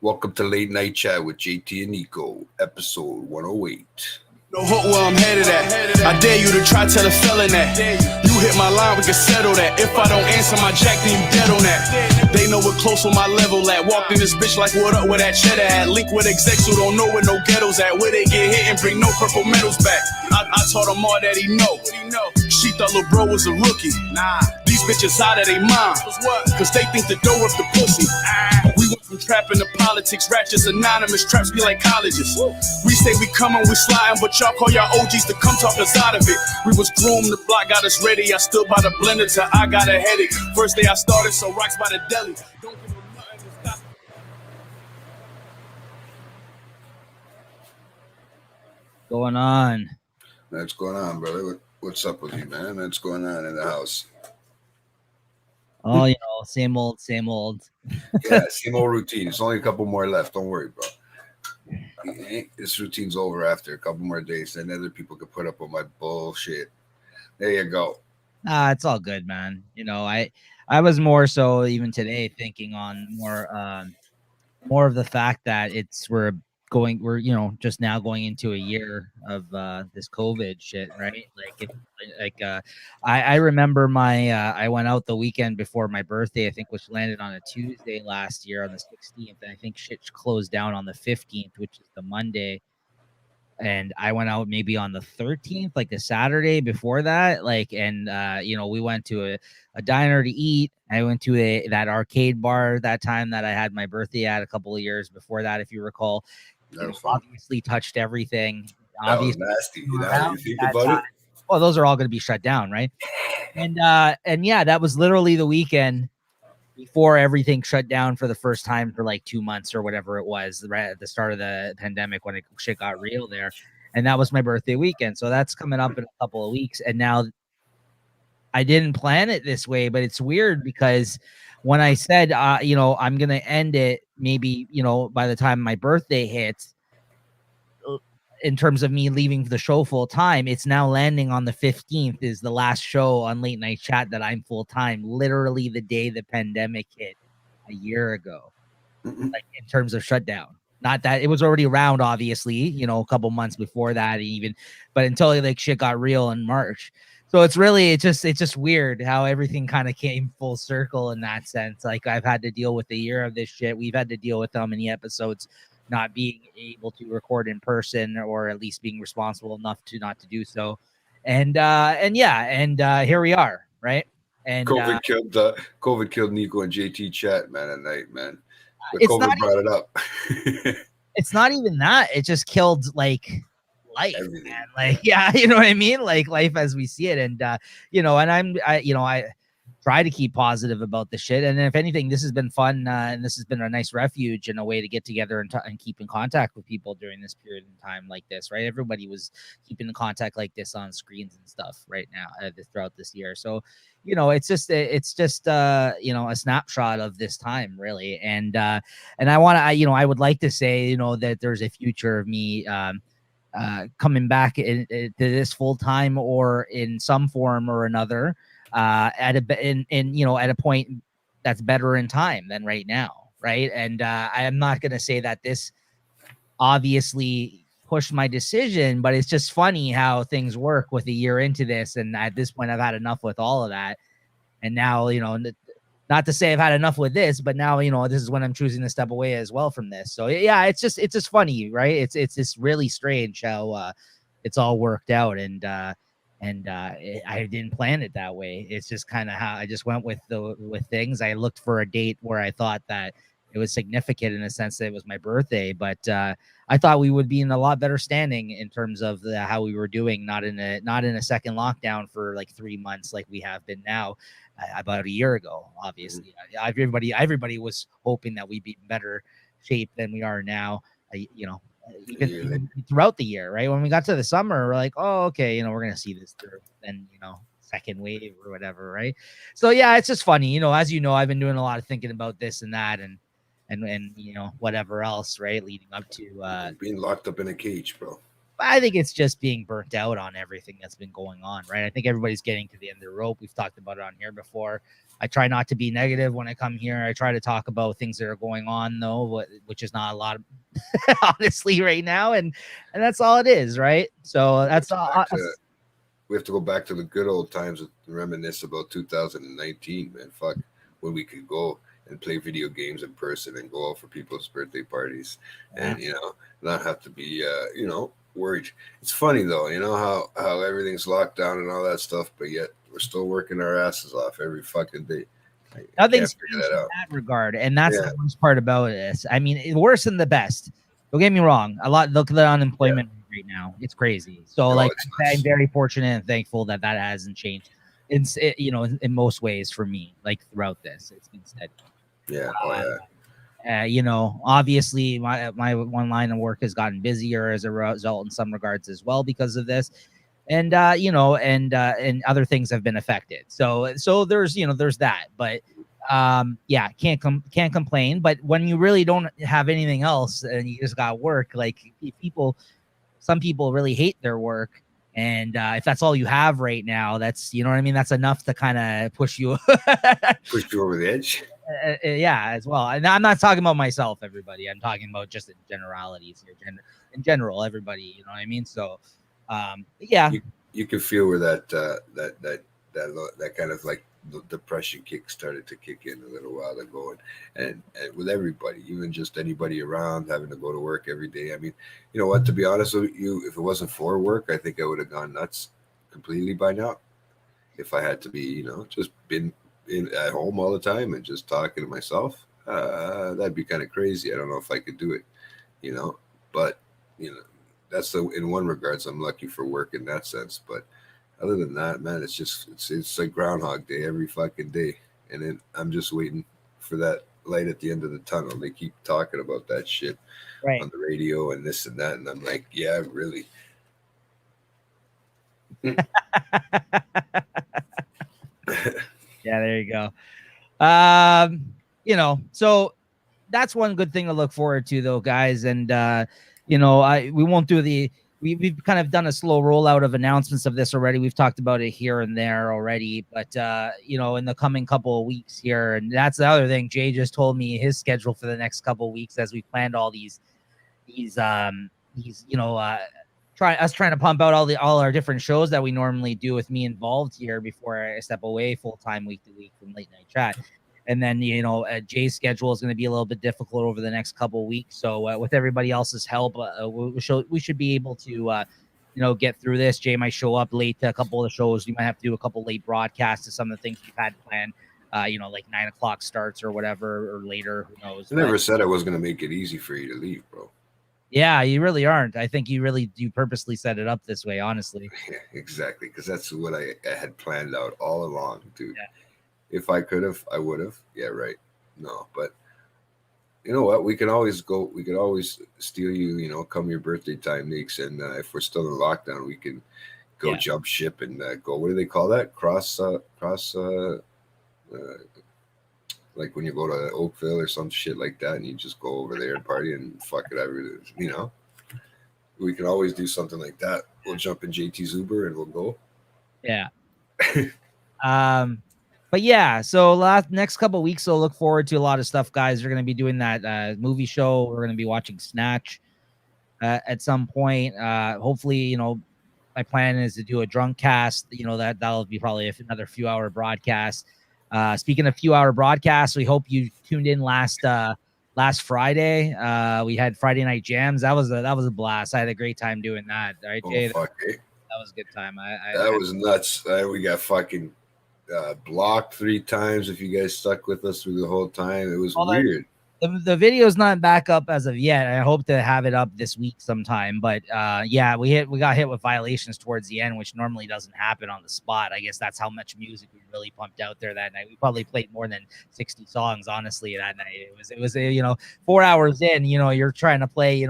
Welcome to Late Night Chat with JT and Nico, episode 108. No hook where I'm headed at. I dare you to try tell a felon that. You hit my line, we can settle that. If I don't answer my jack, then you dead on that. They know we're close on my level at. Walked in this bitch like what up with that cheddar at. Link with execs who don't know where no ghettos at. Where they get hit and bring no purple medals back. I taught him all that he know. She thought lil' bro was a rookie. Nah, these bitches out of they mind. Cause they think the dough worth the pussy. We went from trapping to politics, ratchets anonymous, traps be like colleges. We say we coming, we sliding, but y'all call y'all OGs to come talk us out of it. We was groomed, the block got us ready. I stood by the blender till I got a headache. First day I started, so rocks by the deli. Don't give them nothing to stop. Going on? What's going on, brother? What's up with you, man? What's going on in the house? Oh, same old, same old. Yeah, same old routine. It's only a couple more left. Don't worry, bro. This routine's over after a couple more days. Then other people can put up with my bullshit. There you go. It's all good, man. I was more so even today thinking on more of the fact that we're just now going into a year of this COVID shit, right? I remember I went out the weekend before my birthday, I think, which landed on a Tuesday last year on the 16th, and I think shit closed down on the 15th, which is the Monday. And I went out maybe on the 13th, like the Saturday before that. We went to a diner to eat. I went to that arcade bar that time that I had my birthday at a couple of years before that, if you recall. Obviously touched everything. That was nasty. You think about it? Well, those are all going to be shut down, right? And yeah, that was literally the weekend before everything shut down for the first time for like 2 months or whatever it was, right at the start of the pandemic when shit got real there. And that was my birthday weekend. So that's coming up in a couple of weeks. And now I didn't plan it this way, but it's weird because when I said, I'm going to end it maybe, by the time my birthday hits, in terms of me leaving the show full time, it's now landing on the 15th is the last show on Late Night Chat that I'm full time, literally the day the pandemic hit a year ago, like in terms of shutdown. Not that it was already around, obviously, a couple months before that even, but until like shit got real in March. So it's just weird how everything kind of came full circle in that sense. Like I've had to deal with a year of this shit. We've had to deal with how many episodes not being able to record in person, or at least being responsible enough to not to do so. And here we are, right? And COVID killed Nico and JT chat, man, at night, man. But COVID brought it up. It's not even that. It just killed like life, man. Like, yeah, you know what I mean? Like life as we see it. And I try to keep positive about the shit. And if anything, this has been fun, and this has been a nice refuge and a way to get together and keep in contact with people during this period of time like this, right? Everybody was keeping in contact like this on screens and stuff right now throughout this year. So, it's just a snapshot of this time, really. And I I would like to say, that there's a future of me coming back to this full time or in some form or another. At a point that's better in time than right now, right? And I am not going to say that this obviously pushed my decision, but it's just funny how things work with a year into this. And at this point, I've had enough with all of that. And now, not to say I've had enough with this, but now, this is when I'm choosing to step away as well from this. So yeah, it's just funny, right? It's just really strange how it's all worked out. And I didn't plan it that way. It's just kind of how I just went with things. I looked for a date where I thought that it was significant in a sense that it was my birthday, but I thought we would be in a lot better standing in terms of how we were doing, not in a second lockdown for like 3 months like we have been now, about a year ago. Obviously, everybody was hoping that we'd be in better shape than we are now. Even throughout the year, right? When we got to the summer, we're like, oh, okay, we're gonna see this through. Then second wave or whatever, right? So yeah, it's just funny, as I've been doing a lot of thinking about this and that, and whatever else, right? Leading up to being locked up in a cage, bro. I think it's just being burnt out on everything that's been going on, right? I think everybody's getting to the end of the rope. We've talked about it on here before. I try not to be negative when I come here. I try to talk about things that are going on, though, which is not a lot, honestly, right now, and that's all it is, right? So that's all. We have to go back to the good old times and reminisce about 2019, man. Fuck, when we could go and play video games in person and go out for people's birthday parties, and not have to be worried. It's funny though, how everything's locked down and all that stuff, but yet we're still working our asses off every fucking day. Nothing's changed in that regard, and that's the worst part about this. I mean, it's worse than the best. Don't get me wrong. Look at the unemployment right now; it's crazy. So, I'm very fortunate and thankful that hasn't changed. In most ways for me, like throughout this, it's been steady. Yeah. Obviously my one line of work has gotten busier as a result in some regards as well because of this. And and other things have been affected. So there's that, but can't complain. But when you really don't have anything else and you just got work, like some people really hate their work. And if that's all you have right now, that's, that's enough to kind of push you over the edge. As well. And I'm not talking about myself, everybody. I'm talking about just in generalities here. In general, everybody, you know what I mean? So, you can feel where that kind of like the depression started to kick in a little while ago, and with everybody, even just anybody around having to go to work every day. I mean, you know what? To be honest with you, if it wasn't for work, I think I would have gone nuts completely by now. If I had to be, just been at home all the time and just talking to myself, that'd be kind of crazy. I don't know if I could do it, but that's in one regards, I'm lucky for work in that sense. But other than that, man, it's like Groundhog Day every fucking day. And then I'm just waiting for that light at the end of the tunnel. They keep talking about that shit on the radio and this and that. And I'm like, yeah, really. Yeah, there you go. So that's one good thing to look forward to, though, guys. And we won't do we've kind of done a slow rollout of announcements of this already. We've talked about it here and there already, but in the coming couple of weeks here, and that's the other thing. Jay just told me his schedule for the next couple of weeks as we planned all these trying to pump out all our different shows that we normally do with me involved here before I step away full time week to week from Late Night Chat. And then, Jay's schedule is going to be a little bit difficult over the next couple of weeks. So with everybody else's help, we should be able to, get through this. Jay might show up late to a couple of the shows. You might have to do a couple late broadcasts of some of the things we've had planned, like 9 o'clock starts or whatever, or later. Who knows? I never said I was going to make it easy for you to leave, bro. Yeah, you really aren't. I think you purposely set it up this way, honestly. Yeah, exactly. Because that's what I had planned out all along, dude. Yeah. If I could have, I would have. Yeah, right. No, but you know what? We could always steal you, come your birthday time, Neeks. And if we're still in lockdown, we can go jump ship and go, what do they call that? Cross, like when you go to Oakville or some shit like that and you just go over there and party and fuck it. We can always do something like that. We'll jump in JT's Uber and we'll go. Yeah. But yeah, so next couple of weeks, so look forward to a lot of stuff, guys. We're going to be doing that movie show. We're going to be watching Snatch at some point. Hopefully, my plan is to do a drunk cast. That'll be probably another few-hour broadcast. Speaking of few-hour broadcasts, we hope you tuned in last Friday. We had Friday Night Jams. That was a blast. I had a great time doing that. Right, Jay? Fuck, eh? That was a good time. That was nuts. We got fucking blocked 3 times. If you guys stuck with us through the whole time, it was weird. The video's not back up as of yet. I hope to have it up this week sometime. But we got hit with violations towards the end, which normally doesn't happen on the spot. I guess that's how much music we really pumped out there that night. We probably played more than 60 songs, honestly, that night. It was 4 hours in. You're trying to play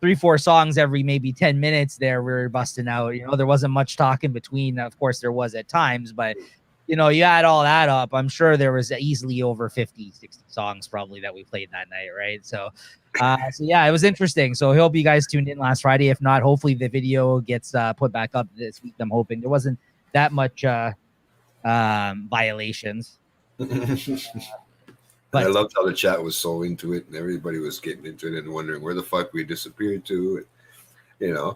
3-4 songs every maybe 10 minutes. There we were busting out. There wasn't much talk in between. Of course, there was at times, but you add all that up, I'm sure there was easily over 50, 60 songs probably that we played that night, right? So yeah, it was interesting. So I hope you guys tuned in last Friday. If not, hopefully the video gets put back up this week. I'm hoping there wasn't that much violations. But I loved how the chat was so into it, and everybody was getting into it and wondering where the fuck we disappeared to. And,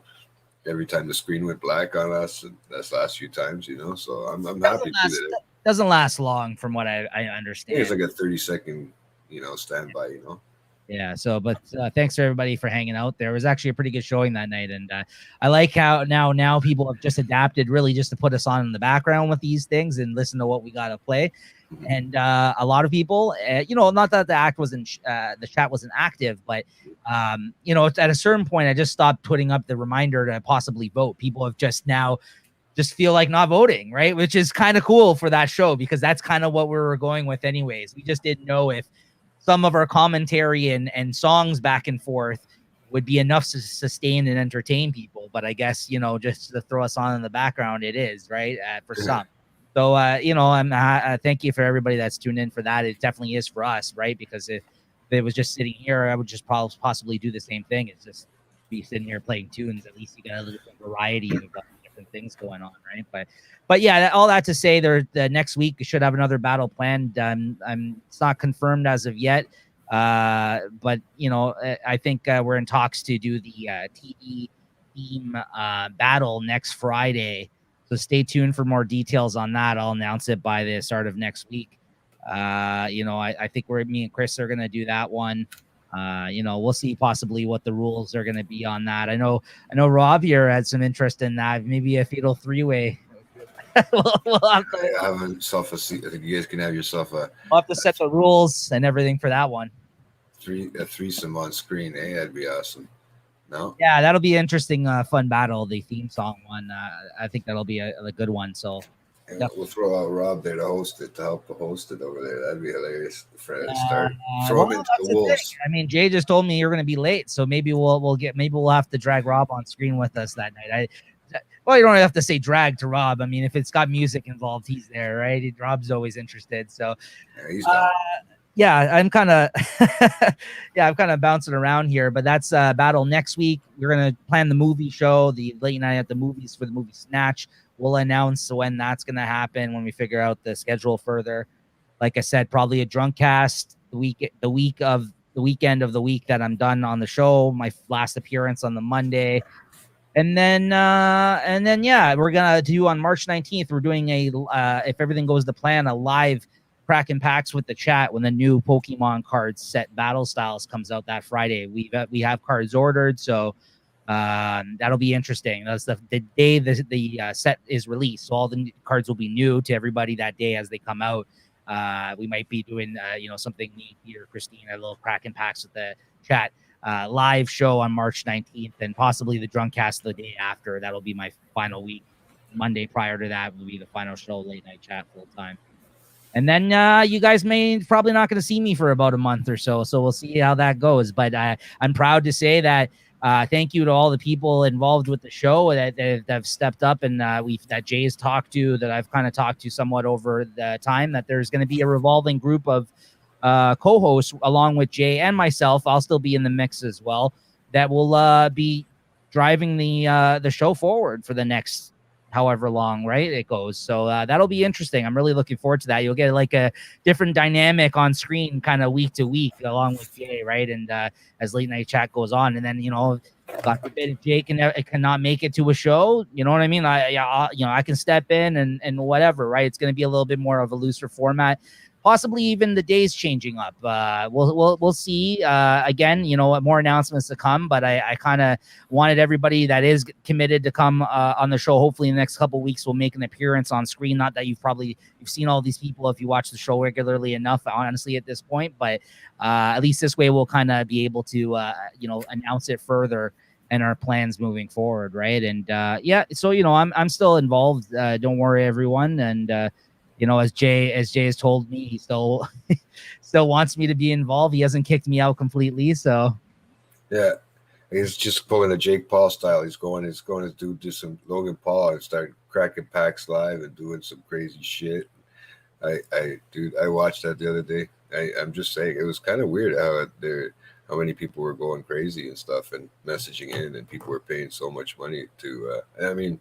every time the screen went black on us, and that's last few times, So I'm happy that it doesn't last long, from what I understand. It's like a 30-second, standby, Yeah. So, but thanks to everybody for hanging out. There was actually a pretty good showing that night, and I like how now people have just adapted really just to put us on in the background with these things and listen to what we got to play. And a lot of people, not that the chat wasn't active, but at a certain point, I just stopped putting up the reminder to possibly vote. People have just now just feel like not voting, right? Which is kind of cool for that show, because that's kind of what we were going with anyways. We just didn't know if some of our commentary and songs back and forth would be enough to sustain and entertain people. But I guess, just to throw us on in the background, it is, right? For some. So, I'm thank you for everybody that's tuned in for that. It definitely is for us, right? Because if it was just sitting here, I would just possibly do the same thing. It's just be sitting here playing tunes. At least you got a little variety of different things going on, right? But yeah, all that to say, the next week we should have another battle planned. It's not confirmed as of yet, but I think we're in talks to do the TD theme battle next Friday. So stay tuned for more details on that. I'll announce it by the start of next week. I think me and Chris are going to do that one. We'll see possibly what the rules are going to be on that. I know Rob here had some interest in that. Maybe a fatal three-way. we'll have to have yourself a seat. I think you guys can have yourself we'll have to set the rules and everything for that one. A threesome on screen. Hey, that'd be awesome. No? Yeah, that'll be an interesting, fun battle. The theme song one. I think that'll be a good one. So we'll throw out Rob there to help host it over there. That'd be hilarious. Start throw him into the wolves. I mean, Jay just told me you're going to be late, so maybe we'll have to drag Rob on screen with us that night. Well, you don't have to say drag to Rob. I mean, if it's got music involved, he's there, right? Rob's always interested. So yeah, he's down. Yeah, I'm kind of bouncing around here, but that's battle next week. We're gonna plan the movie show, the late night at the movies for the movie Snatch. We'll announce when that's gonna happen when we figure out the schedule further. Like I said, probably a drunk cast the weekend of the week that I'm done on the show. My last appearance on the Monday, and then yeah, we're gonna do on March 19th. We're doing if everything goes to plan, a live Cracking Packs with the chat when the new Pokemon cards set Battle Styles comes out that Friday. We have cards ordered, so that'll be interesting. That's the day the set is released, so all the cards will be new to everybody that day as they come out. We might be doing something neat here, Christine, a little Cracking Packs with the chat live show on March 19th, and possibly the drunk cast the day after. That'll be my final week. Monday prior to that will be the final show, late night chat full time. And then you guys probably not going to see me for about a month or so. So we'll see how that goes. But I'm proud to say that thank you to all the people involved with the show that have stepped up, and that Jay's talked to, that I've kind of talked to somewhat over the time, that there's going to be a revolving group of co-hosts along with Jay and myself. I'll still be in the mix as well. That will be driving the show forward for the next however long, right, it goes. So that'll be interesting. I'm really looking forward to that. You'll get like a different dynamic on screen kind of week to week along with Jay, right? And as late night chat goes on, and then God forbid if Jay cannot make it to a show, you know what I mean? I can step in and whatever, right? It's going to be a little bit more of a looser format. Possibly even the days changing up. We'll see. Again, more announcements to come. But I kind of wanted everybody that is committed to come on the show. Hopefully, in the next couple of weeks, we'll make an appearance on screen. Not that you've seen all these people if you watch the show regularly enough, honestly, at this point. But at least this way, we'll kind of be able to announce it further and our plans moving forward, right? And so I'm still involved. Don't worry, everyone. And as Jay has told me, he still wants me to be involved. He hasn't kicked me out completely. So yeah, he's just pulling a Jake Paul style. He's going to do some Logan Paul and start cracking packs live and doing some crazy shit. Dude, I watched that the other day. I'm just saying, it was kind of weird how many people were going crazy and stuff and messaging in, and people were paying so much money to. I mean,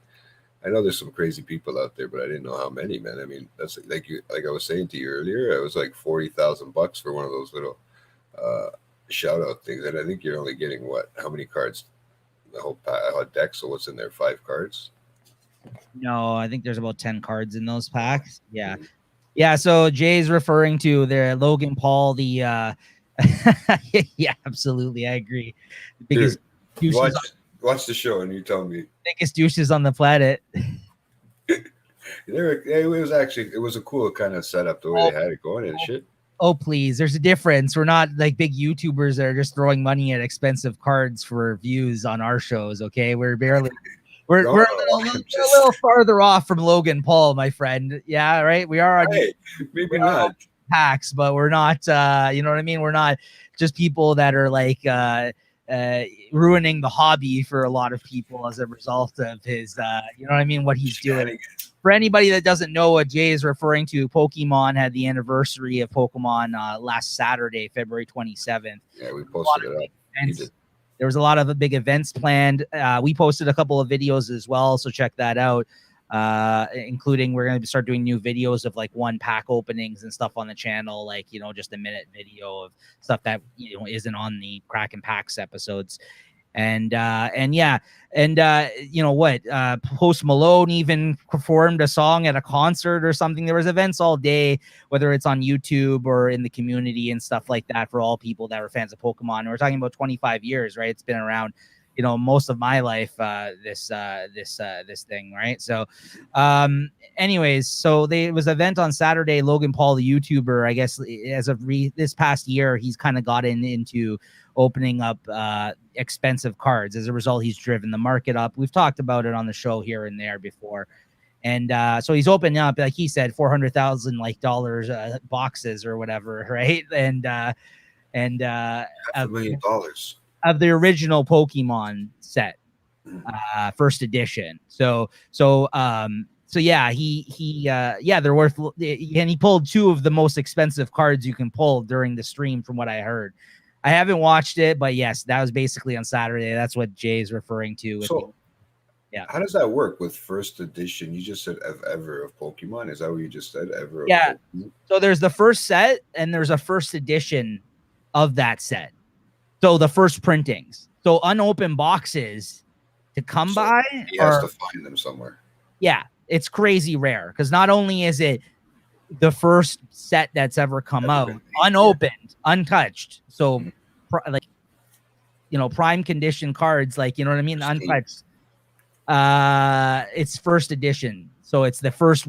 I know there's some crazy people out there, but I didn't know how many, man. I mean, that's like I was saying to you earlier. It was like $40,000 for one of those little shout out things, and I think you're only getting how many cards? The whole deck. So what's in there? 5 cards. No, I think there's about 10 cards in those packs. Yeah. Mm-hmm. Yeah, so Jay's referring to the Logan Paul, the yeah, absolutely. I agree. The biggest watch the show and you tell me. Biggest douches on the planet. It was a cool kind of setup the way they had it going and shit. Oh, please. There's a difference. We're not like big YouTubers that are just throwing money at expensive cards for views on our shows, okay? We're a little farther off from Logan Paul, my friend. Yeah, right. We are on maybe not packs, but we're not. You know what I mean? We're not just people that are like ruining the hobby for a lot of people as a result of his. You know what I mean? What he's doing. For anybody that doesn't know what Jay is referring to, Pokemon had the anniversary of Pokemon last Saturday, February 27th. Yeah, we posted it up. There was a lot of big events planned. We posted a couple of videos as well, so check that out. Including we're going to start doing new videos of like 1 pack openings and stuff on the channel, like, you know, just a minute video of stuff that, you know, isn't on the Kraken Packs episodes. And you know what, Post Malone even performed a song at a concert or something. There was events all day, whether it's on YouTube or in the community and stuff like that, for all people that are fans of Pokemon. And we're talking about 25 years, right? It's been around, you know, most of my life, this thing, right? So anyways, so there was an event on Saturday. Logan Paul, the YouTuber, I guess as of this past year, he's kind of gotten into opening up expensive cards. As a result, he's driven the market up. We've talked about it on the show here and there before. And so he's opening up, like he said, $400,000 boxes or whatever, right? And $500,000 of the original Pokemon set, first edition. So yeah, they're worth, and he pulled 2 of the most expensive cards you can pull during the stream, from what I heard. I haven't watched it, but yes, that was basically on Saturday. That's what Jay's referring to. Yeah. How does that work with first edition? You just said ever of Pokemon. Is that what you just said? Ever? Yeah. So there's the first set and there's a first edition of that set. So the first printings. So unopened boxes to come by. He has to find them somewhere. Yeah. It's crazy rare because not only is it the first set that's ever come out, unopened, untouched. So like, you know, prime condition cards, like, you know what I mean? Untouched. It's first edition. So it's the first,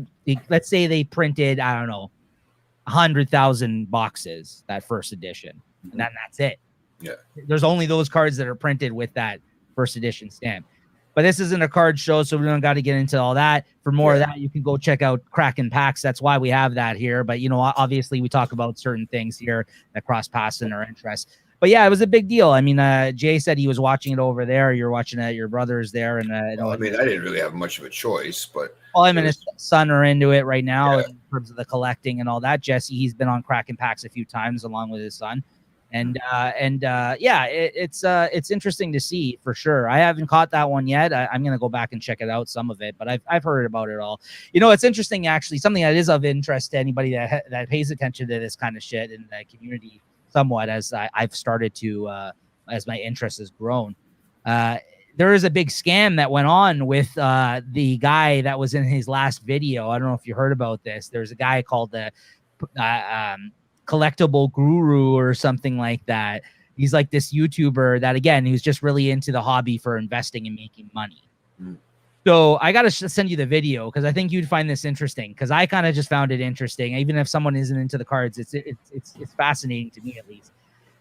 let's say they printed, I don't know, 100,000 boxes, that first edition. And then that's it. Yeah. There's only those cards that are printed with that first edition stamp. But this isn't a card show, so we don't got to get into all that. For more of that, you can go check out Kraken Packs. That's why we have that here. But, you know, obviously we talk about certain things here that cross paths in our interests. But, yeah, it was a big deal. I mean, Jay said he was watching it over there. You're watching it at your brother's there. And I didn't really have much of a choice. But him and his son are into it right now in terms of the collecting and all that. Jesse, he's been on Kraken Packs a few times along with his son. It's interesting to see for sure. I haven't caught that one yet. I'm going to go back and check it out, some of it, but I've heard about it all. You know, it's interesting, actually, something that is of interest to anybody that pays attention to this kind of shit in the community somewhat, as I've started to, as my interest has grown. There is a big scam that went on with the guy that was in his last video. I don't know if you heard about this. There's a guy called the Collectible Guru or something like that. He's like this YouTuber that, again, he was just really into the hobby for investing and making money. So I got to send you the video because I think you'd find this interesting, because I kind of just found it interesting. Even if someone isn't into the cards, it's fascinating to me, at least.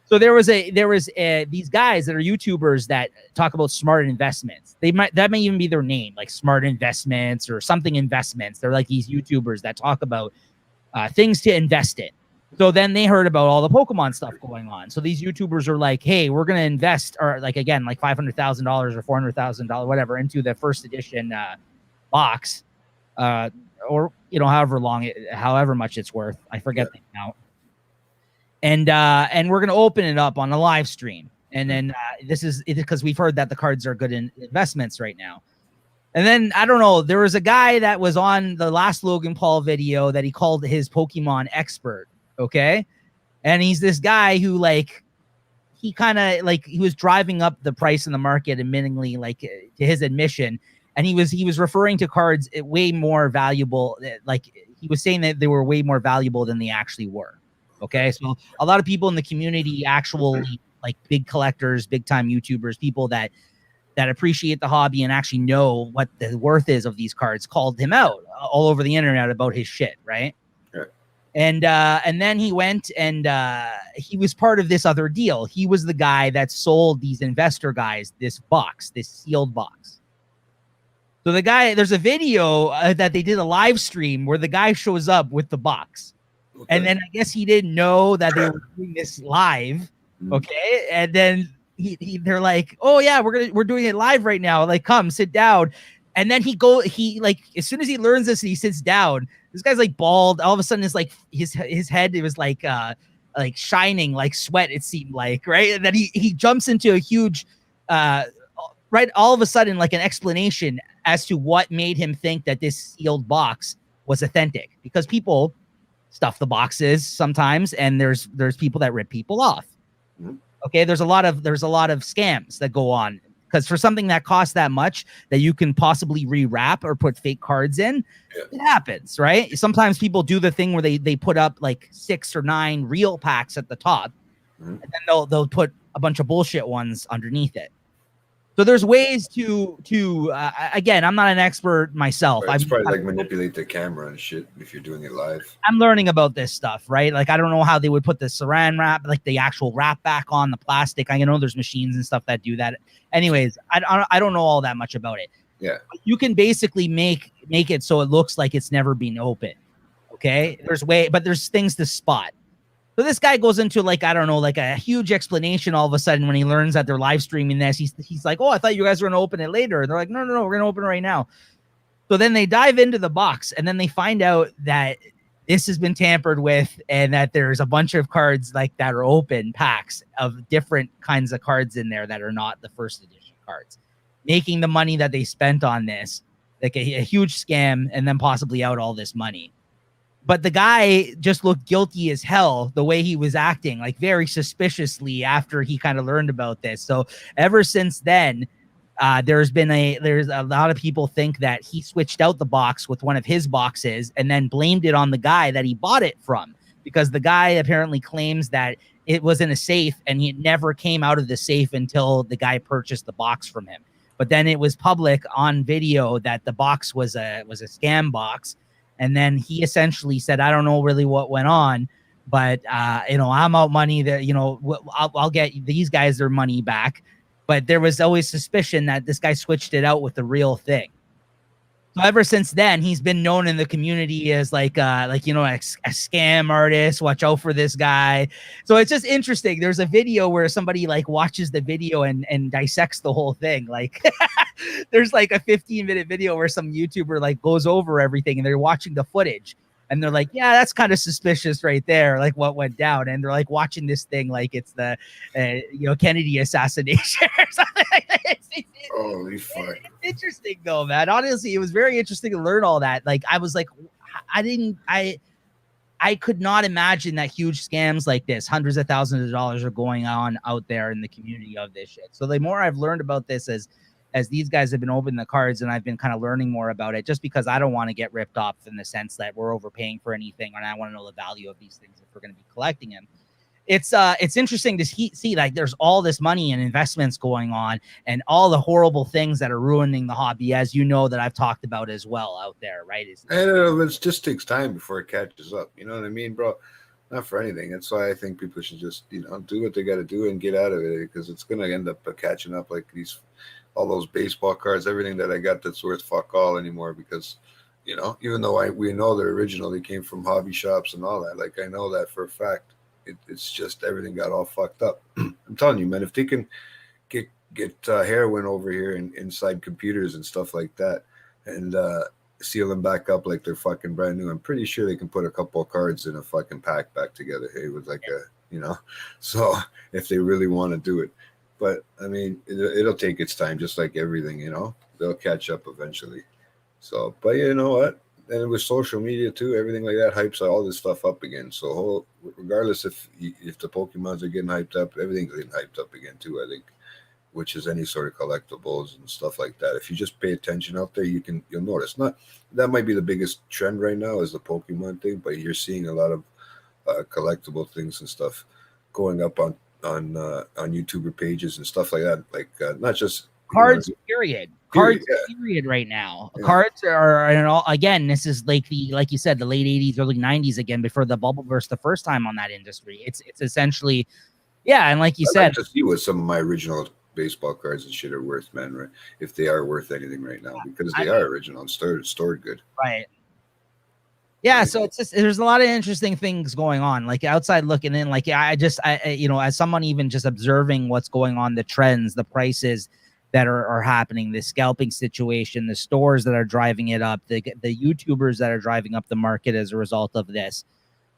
So there was these guys that are YouTubers that talk about smart investments. That may even be their name, like Smart Investments or something investments. They're like these YouTubers that talk about things to invest in. So then they heard about all the Pokemon stuff going on. So these YouTubers are like, hey, we're going to invest, or like, again, like $500,000 or $400,000, whatever, into the first edition box. or however much it's worth. I forget the amount. And we're gonna open it up on a live stream. And then this is because we've heard that the cards are good investments right now. And then I don't know, there was a guy that was on the last Logan Paul video that he called his Pokemon expert. Okay. And he's this guy who he was driving up the price in the market, admittingly, to his admission. And he was referring to cards way more valuable. He was saying that they were way more valuable than they actually were. Okay. So a lot of people in the community, actually big collectors, big time YouTubers, people that appreciate the hobby and actually know what the worth is of these cards, called him out all over the internet about his shit. Right. Sure. And then he went and he was part of this other deal. He was the guy that sold these investor guys this sealed box. So there's a video that they did a live stream where the guy shows up with the box. Okay. And then I guess he didn't know that they were doing this live. Okay. And then they're like, oh yeah, we're doing it live right now. Like, come sit down. And then as soon as he learns this, he sits down. This guy's bald. All of a sudden, it's his head. It was shining like sweat. It seemed like, right. And then he jumps into a huge, right. All of a sudden, an explanation as to what made him think that this sealed box was authentic, because people stuff the boxes sometimes, and there's people that rip people off. Okay, there's a lot of scams that go on, because for something that costs that much that you can possibly rewrap or put fake cards in, it happens, right? Sometimes people do the thing where they put up 6 or 9 real packs at the top, and then they'll put a bunch of bullshit ones underneath it. So there's ways to again, I'm not an expert myself. Right, it's probably manipulate the camera and shit if you're doing it live. I'm learning about this stuff, right? I don't know how they would put the saran wrap, the actual wrap back on the plastic. I know there's machines and stuff that do that. Anyways, I don't know all that much about it. Yeah. But you can basically make it so it looks like it's never been opened. Okay. But there's things to spot. So this guy goes into a huge explanation all of a sudden when he learns that they're live streaming this. He's like, oh, I thought you guys were going to open it later. And they're like, no, we're going to open it right now. So then they dive into the box, and then they find out that this has been tampered with, and that there's a bunch of cards that are open packs of different kinds of cards in there that are not the first edition cards, making the money that they spent on this a huge scam, and then possibly out all this money. But the guy just looked guilty as hell the way he was acting, very suspiciously after he kind of learned about this. So ever since then, there's a lot of people think that he switched out the box with one of his boxes and then blamed it on the guy that he bought it from, because the guy apparently claims that it was in a safe and he never came out of the safe until the guy purchased the box from him. But then it was public on video that the box was a scam box. And then he essentially said, I don't know really what went on, but, I'm out money that, I'll get these guys their money back. But there was always suspicion that this guy switched it out with the real thing. So ever since then, he's been known in the community as a scam artist. Watch out for this guy. So it's just interesting. There's a video where somebody watches the video and dissects the whole thing. There's a 15-minute video where some YouTuber goes over everything, and they're watching the footage, and they're like, yeah, that's kind of suspicious right there, what went down. And they're watching this thing like it's the Kennedy assassination or something like that. Holy fuck. It's interesting though, man. Honestly, it was very interesting to learn all that. I was I could not imagine that huge scams like this, hundreds of thousands of dollars, are going on out there in the community of this shit. So the more I've learned about this as these guys have been opening the cards, and I've been kind of learning more about it, just because I don't want to get ripped off in the sense that we're overpaying for anything, and I want to know the value of these things if we're going to be collecting them. It's interesting to see there's all this money and investments going on, and all the horrible things that are ruining the hobby, as you know, that I've talked about as well out there, right? It just takes time before it catches up. You know what I mean, bro? Not for anything. That's why I think people should just, do what they got to do and get out of it, because it's going to end up catching up, all those baseball cards, everything that I got that's worth fuck all anymore, because, even though we know they're original, they came from hobby shops and all that. I know that for a fact. It's just everything got all fucked up. I'm telling you, man, if they can get heroin over here inside computers and stuff like that, and seal them back up like they're fucking brand new. I'm pretty sure they can put a couple of cards in a fucking pack back together. Hey, with like a, you know, so if they really want to do it, but I mean, it'll take its time, just like everything, you know, they'll catch up eventually. So, but you know what? And with social media too, everything like that hypes all this stuff up again. So regardless if the Pokemons are getting hyped up, everything's getting hyped up again too, I think, which is any sort of collectibles and stuff like that. If you just pay attention out there, you'll notice. Not that might be the biggest trend right now is the Pokemon thing, but you're seeing a lot of collectible things and stuff going up on YouTuber pages and stuff like that. Like not just cards, period. Cards, period. Right now, cards are, and all again. This is like like you said, the late '80s, early '90s again, before the bubble burst the first time on that industry. It's essentially, yeah, and like you said, like to see what some of my original baseball cards and shit are worth, man. Right? If they are worth anything right now, because they are original and stored good. Right. Yeah, so it's just there's a lot of interesting things going on. Like outside looking in, like I you know, as someone even just observing what's going on, the trends, the prices that are happening, the scalping situation, the stores that are driving it up, the YouTubers that are driving up the market as a result of this.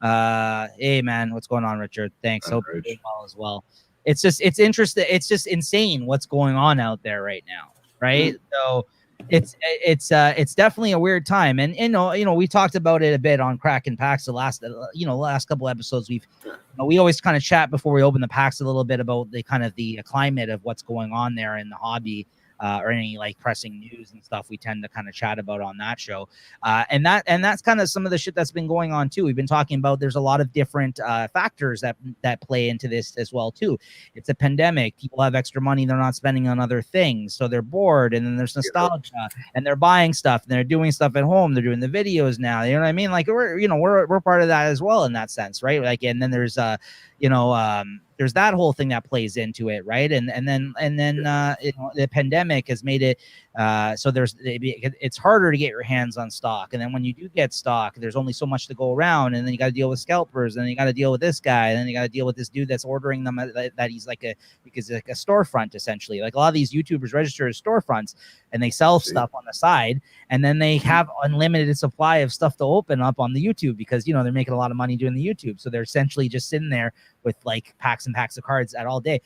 Hey man, what's going on, Richard? Thanks. Hope you're doing well as well. It's interesting. It's just insane what's going on out there right now, right? So it's definitely a weird time, and you know we talked about it a bit on Kraken Packs the last couple episodes. We always kind of chat before we open the packs a little bit about the kind of the climate of what's going on there in the hobby. Or any like pressing news and stuff we tend to kind of chat about on that show. And that's kind of some of the shit that's been going on too. We've been talking about there's a lot of different factors that play into this as well too. It's a pandemic. People have extra money they're not spending on other things. So they're bored, and then there's nostalgia, and they're buying stuff, and they're doing stuff at home. They're doing the videos now. You know what I mean? Like we're part of that as well in that sense, right? Like, and then there's there's that whole thing that plays into it, right? And then the pandemic has made it so it's harder to get your hands on stock. And then when you do get stock, there's only so much to go around, and then you got to deal with scalpers, and then you got to deal with this guy, and then you got to deal with this dude that's ordering them that he's like a storefront essentially. Like a lot of these YouTubers register as storefronts, and they sell stuff on the side, and then they have unlimited supply of stuff to open up on the YouTube because they're making a lot of money doing the YouTube, so they're essentially just sitting there with like packs and packs of cards at all day.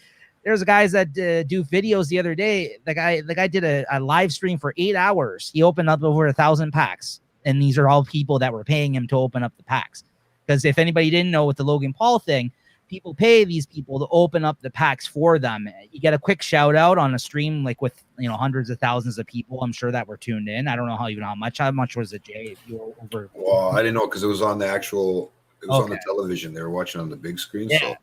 There's guys that do videos the other day. The guy did a live stream for 8 hours. He opened up over 1,000 packs, and these are all people that were paying him to open up the packs. Because if anybody didn't know with the Logan Paul thing, people pay these people to open up the packs for them. You get a quick shout out on a stream like with hundreds of thousands of people, I'm sure, that were tuned in. I don't know how much was it, Jay? If you were over. Well, I didn't know because it was on the actual. It was on the television. They were watching on the big screen. Yeah. So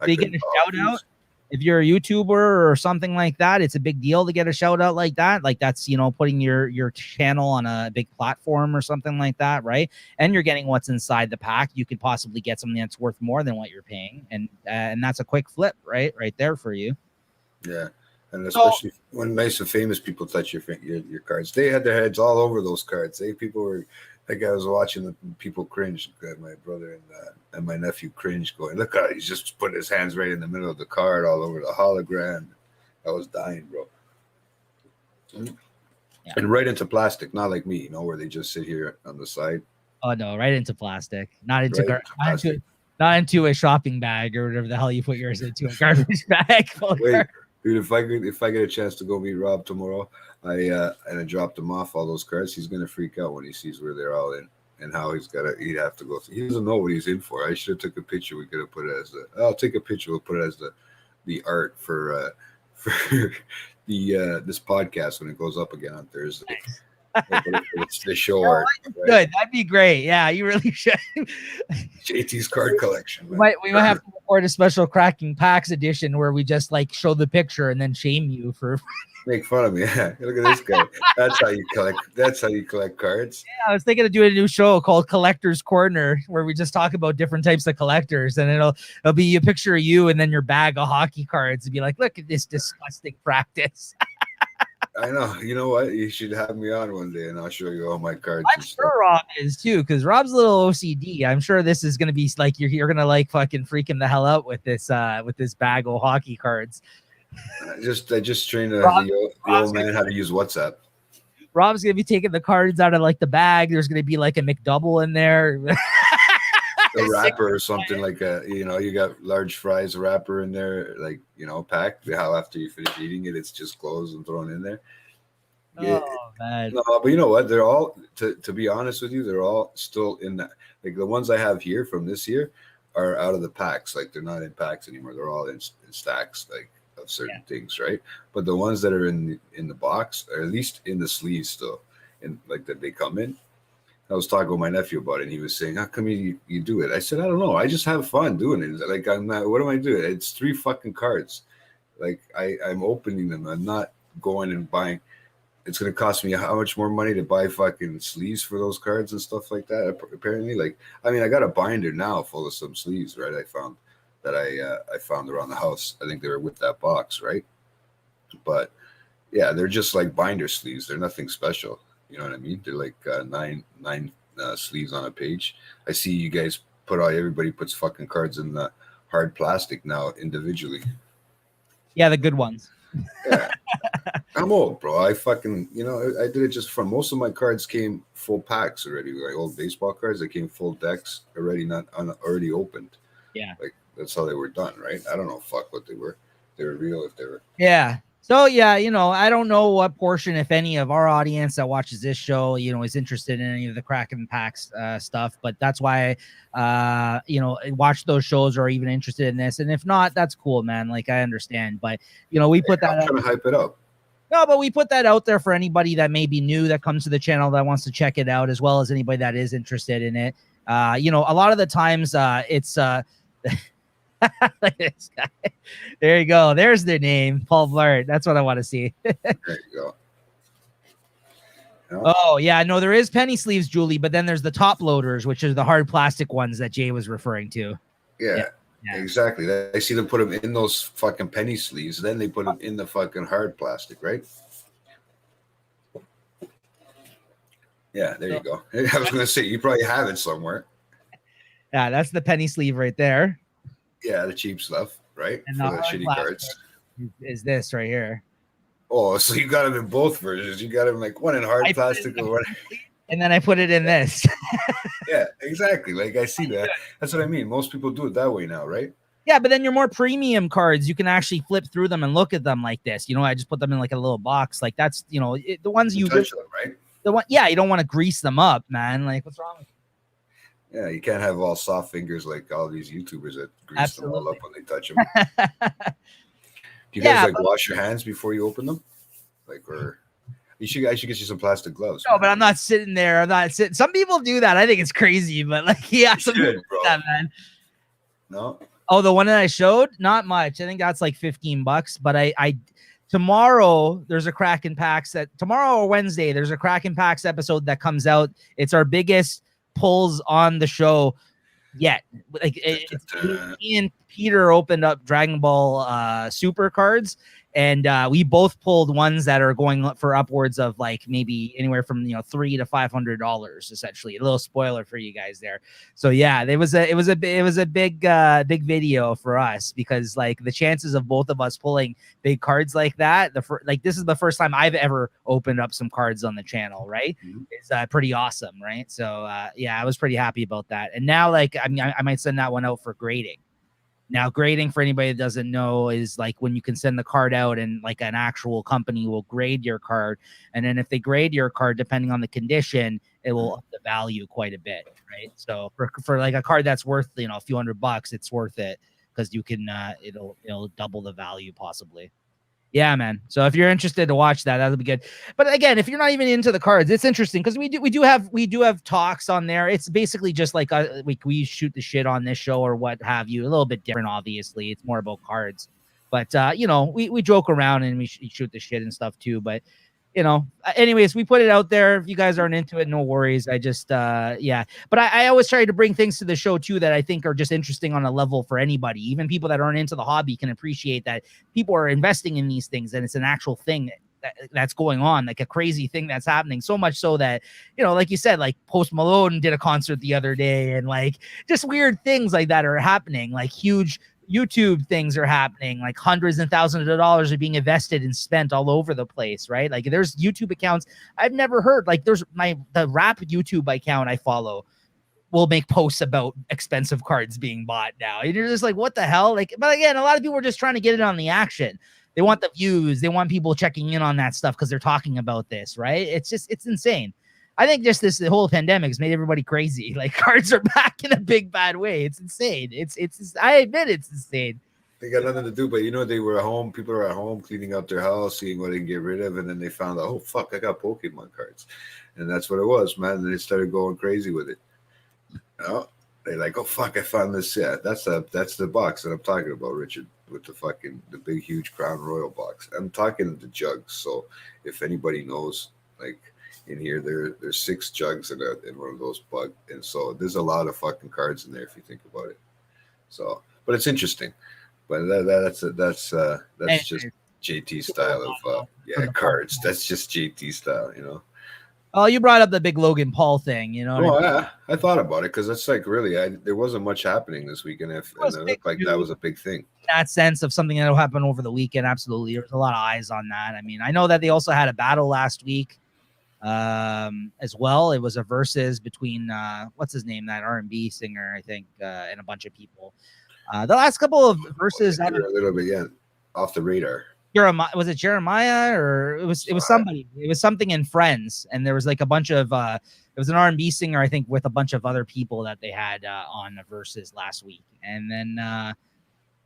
they get a shout out. If you're a YouTuber or something like that, it's a big deal to get a shout out like that. Like that's, putting your channel on a big platform or something like that, right? And you're getting what's inside the pack. You could possibly get something that's worth more than what you're paying. And that's a quick flip, right there for you. Yeah. And especially when nice and famous people touch your cards. They had their heads all over those cards. Like I was watching the people cringe. My brother and my nephew cringe, going, "Look how he's just putting his hands right in the middle of the card, all over the hologram." I was dying, bro. Yeah. And right into plastic, not like me, where they just sit here on the side. Oh no, right into plastic, not into a shopping bag or whatever the hell you put yours into, a garbage bag. Wait, dude, if I get a chance to go meet Rob tomorrow, I dropped him off all those cards. He's gonna freak out when he sees where they're all in and how he'd have to go through. He doesn't know what he's in for. I should have took a picture. We could have put it as I'll take a picture. We'll put it as the art for the this podcast when it goes up again on Thursday. It's the show art. Right? Good, that'd be great. Yeah, you really should. JT's card collection. We might have to record a special Cracking Packs edition where we just like show the picture and then shame you for make fun of me. Yeah, look at this guy. That's how you collect cards. Yeah, I was thinking of doing a new show called Collector's Corner where we just talk about different types of collectors, and it'll be a picture of you and then your bag of hockey cards and be like, look at this disgusting practice. I know. You know what? You should have me on one day, and I'll show you all my cards. I'm sure Rob is too, because Rob's a little OCD. I'm sure this is gonna be like you're gonna like fucking freak him the hell out with this bag of hockey cards. I just trained the old man how to use WhatsApp. Rob's gonna be taking the cards out of like the bag. There's gonna be like a McDouble in there. A wrapper or something like you got large fries wrapper in there, like packed. How after you finish eating it, it's just closed and thrown in there. Yeah. Oh man. No, but you know what? They're all to be honest with you, they're all still in that. Like the ones I have here from this year are out of the packs. Like they're not in packs anymore. They're all in stacks, like of certain things, right? But the ones that are in the box, or at least in the sleeves still, and like that they come in. I was talking with my nephew about it, and he was saying, "How come you do it?" I said, "I don't know. I just have fun doing it. Like I'm not. What am I doing? It's 3 fucking cards. Like I'm opening them. I'm not going and buying. It's going to cost me how much more money to buy fucking sleeves for those cards and stuff like that. Apparently, like I mean, I got a binder now full of some sleeves, right? I found around the house. I think they were with that box, right? But yeah, they're just like binder sleeves. They're nothing special. You know what I mean? They're like nine sleeves on a page. I see you guys everybody puts fucking cards in the hard plastic now individually. Yeah, the good ones. Yeah. I'm old, bro. I fucking, I did it just from most of my cards came full packs already. Like old baseball cards, they came full decks already, already opened. Yeah. Like that's how they were done, right? I don't know fuck what they were. They were real if they were. Yeah. So yeah, I don't know what portion, if any, of our audience that watches this show, is interested in any of the Kraken Packs stuff. But that's why, watch those shows or are even interested in this. And if not, that's cool, man. Like I understand, but we put that. I'm trying to hype it up. No, but we put that out there for anybody that may be new that comes to the channel that wants to check it out, as well as anybody that is interested in it. A lot of the times, it's. This guy. There you go. There's their name, Paul Blart. That's what I want to see. There you go. No. Oh yeah, no, there is penny sleeves, Julie, but then there's the top loaders, which are the hard plastic ones that Jay was referring to. Yeah. Exactly. I see them put them in those fucking penny sleeves, then they put them in the fucking hard plastic, right? Yeah, there you go. I was gonna say you probably have it somewhere. Yeah, that's the penny sleeve right there. Yeah, the cheap stuff, right? And for the shitty cards. Is this right here? Oh, so you got them in both versions. You got them like one in hard plastic or one. And then I put it in this. Yeah, exactly. Like I see that. That's what I mean. Most people do it that way now, right? Yeah, but then your more premium cards, you can actually flip through them and look at them like this. I just put them in like a little box. Like that's, the ones you touch them, right? You don't want to grease them up, man. Like what's wrong with you? Yeah, you can't have all soft fingers like all these YouTubers that grease them all up when they touch them. Do you guys wash your hands before you open them? Like, or I should get you some plastic gloves. No, but I'm not sitting there. I'm not sitting. Some people do that. I think it's crazy, but like, some people do that, man. No. Oh, the one that I showed, not much. I think that's like $15. But I tomorrow there's a Kraken Packs tomorrow or Wednesday there's a Kraken Packs episode that comes out. It's our biggest pulls on the show yet. Like me and Peter opened up Dragon Ball Super cards, and we both pulled ones that are going for upwards of like maybe anywhere from $300 to $500 essentially. A little spoiler for you guys there. So yeah, it was a big video for us, because like the chances of both of us pulling big cards like that, this is the first time I've ever opened up some cards on the channel, right? Mm-hmm. It's pretty awesome, right? So yeah, I was pretty happy about that. And now like I might send that one out for grading. Now, grading, for anybody that doesn't know, is like when you can send the card out and like an actual company will grade your card. And then if they grade your card, depending on the condition, it will up the value quite a bit, right? So for like a card that's worth, a few $100, it's worth it, because you can, it'll double the value possibly. Yeah, man. So if you're interested to watch that, that'll be good. But again, if you're not even into the cards, it's interesting because we do have talks on there. It's basically just like we shoot the shit on this show or what have you. A little bit different, obviously. It's more about cards, but we joke around and we shoot the shit and stuff too. But anyways, we put it out there. If you guys aren't into it, no worries. I just, yeah. But I always try to bring things to the show too that I think are just interesting on a level for anybody. Even people that aren't into the hobby can appreciate that people are investing in these things and it's an actual thing that's going on, like a crazy thing that's happening. So much so that, like you said, like Post Malone did a concert the other day, and like just weird things like that are happening, like huge YouTube things are happening, like hundreds and thousands of dollars are being invested and spent all over the place, right? Like there's YouTube accounts I've never heard. Like there's the rap YouTube account I follow will make posts about expensive cards being bought now. And you're just like, what the hell? Like, but again, a lot of people are just trying to get it on the action. They want the views. They want people checking in on that stuff because they're talking about this, right? It's insane. I think just the whole pandemic has made everybody crazy. Like cards are back in a big bad way. It's insane. It's I admit it's insane. They got nothing to do, but they were at home. People are at home cleaning up their house, seeing what they can get rid of, and then they found out, oh fuck, I got Pokemon cards, and that's what it was, man. And they started going crazy with it. Oh, they're like, oh fuck, I found this. Yeah, that's the box that I'm talking about, Richard, with the big huge Crown Royal box. I'm talking the jugs. So if anybody knows, like. In here, there's 6 jugs in one of those bugs, and so there's a lot of fucking cards in there if you think about it. So, but it's interesting. But that's just JT style of cards. That's just JT style, you know. Oh, you brought up the big Logan Paul thing, you know. Oh, yeah, I thought about it because it's like really, there wasn't much happening this weekend. And it looked like that was a big thing. That sense of something that'll happen over the weekend, absolutely. There's a lot of eyes on that. I mean, I know that they also had a battle last week. As well, it was a versus between what's his name, that R&B singer, I think, and a bunch of people. The last couple of verses, a little bit, off the radar. Jeremiah, was it Jeremiah or it was somebody? It was something in Friends, and there was like a bunch of it was an R&B singer, I think, with a bunch of other people that they had on the verses last week, and then.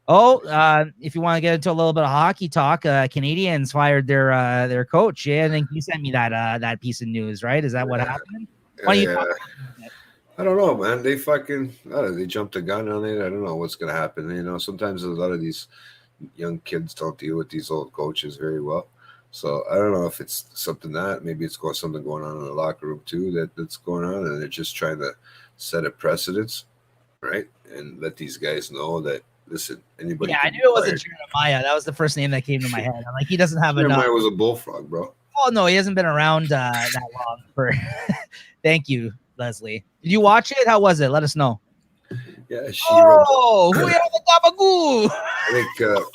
If you want to get into a little bit of hockey talk, Canadians fired their coach. Yeah, I think you sent me that piece of news, right? Is that what happened? I don't know, man. They they jumped the gun on it. I don't know what's gonna happen. You know, sometimes a lot of these young kids don't deal with these old coaches very well. So I don't know if it's something maybe it's something going on in the locker room too that's going on, and they're just trying to set a precedence, right? And let these guys know that. Listen, anybody. Yeah, I knew it wasn't Jeremiah. That was the first name that came to my head. I'm like, he doesn't have enough. Jeremiah was a bullfrog, bro. Oh no, he hasn't been around that long. Thank you, Leslie. Did you watch it? How was it? Let us know. Yeah. Who have the tabagoo? I think.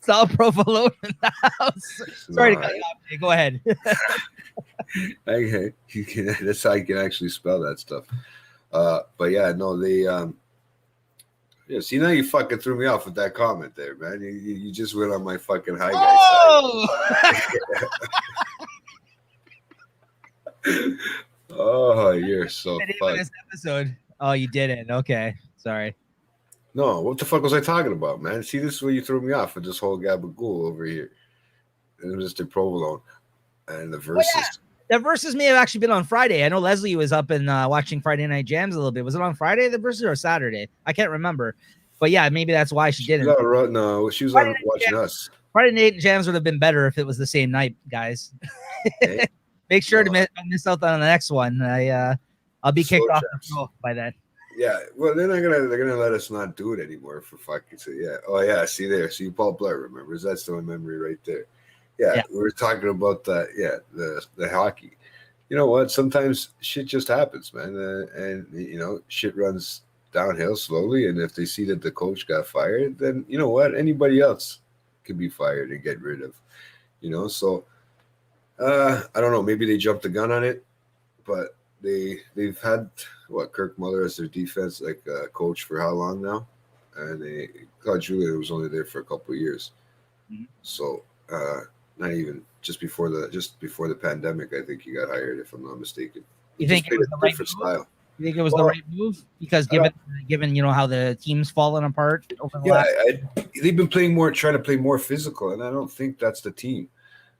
Sal Provolone in the house. Sorry to cut you off. Go ahead. Okay, that's how you can actually spell that stuff. But yeah, no, they. Yeah, see, now you fucking threw me off with that comment there, man. You just went on my fucking high guy side. Oh, you're so funny. This episode. Oh, you didn't. Okay, sorry. No, what the fuck was I talking about, man? See, this is where you threw me off with this whole gabagool over here. And Mr. Provolone and the verses. Oh, yeah. The verses may have actually been on Friday. I know Leslie was up and watching Friday Night Jams a little bit. Was it on Friday, the verses, or Saturday? I can't remember. But yeah, maybe that's why she didn't. No, she was on watching us. Friday Night Jams would have been better if it was the same night, guys. Hey. Make sure to miss out on the next one. I'll be kicked off the show by then. Yeah, well, they're gonna let us not do it anymore for fucking sake. Yeah. Oh yeah, see Paul Blair remembers. That's the memory right there. Yeah, we were talking about that. Yeah, the hockey. You know what? Sometimes shit just happens, man, and you know shit runs downhill slowly. And if they see that the coach got fired, then you know what? Anybody else could be fired and get rid of. You know, so I don't know. Maybe they jumped the gun on it, but they've had Kirk Muller as their defense coach for how long now? And Claude Julien was only there for a couple of years, so. Not even just before the pandemic, I think he got hired, if I'm not mistaken. You think it was the right move? Style. You think it was the right move because given you know how the team's fallen apart over the they've been trying to play more physical, and I don't think that's the team.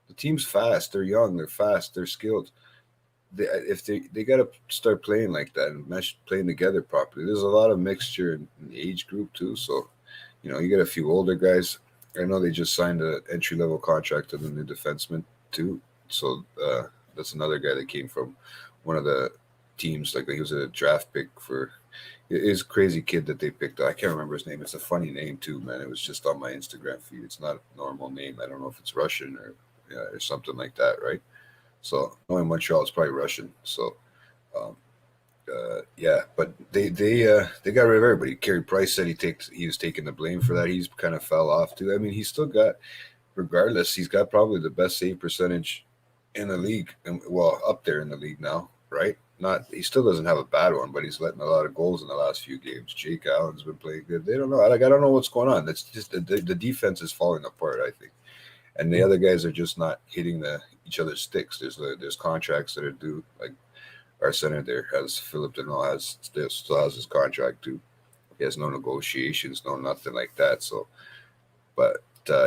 The team's fast, they're young, they're fast, they're skilled. They got to start playing like that and playing together properly. There's a lot of mixture in the age group too, so you know you get a few older guys. I know they just signed an entry-level contract to the new defenseman, too. So that's another guy that came from one of the teams. Like he was a draft pick for – he's a crazy kid that they picked. I can't remember his name. It's a funny name, too, man. It was just on my Instagram feed. It's not a normal name. I don't know if it's Russian or something like that, right? So knowing Montreal, it's probably Russian. So Yeah, but they got rid of everybody. Carey Price said he was taking the blame for that. He's kind of fell off too. I mean, he's still got, regardless, he's got probably the best save percentage in the league, and well, up there in the league now, right? Not he still doesn't have a bad one, but he's letting a lot of goals in the last few games. Jake Allen's been playing good. They don't know. I don't know what's going on. That's just the defense is falling apart, I think, and the other guys are just not hitting each other's sticks. There's contracts that are due, like. Our center there has Philip Deneau still has his contract too. He has no negotiations, no nothing like that. So, but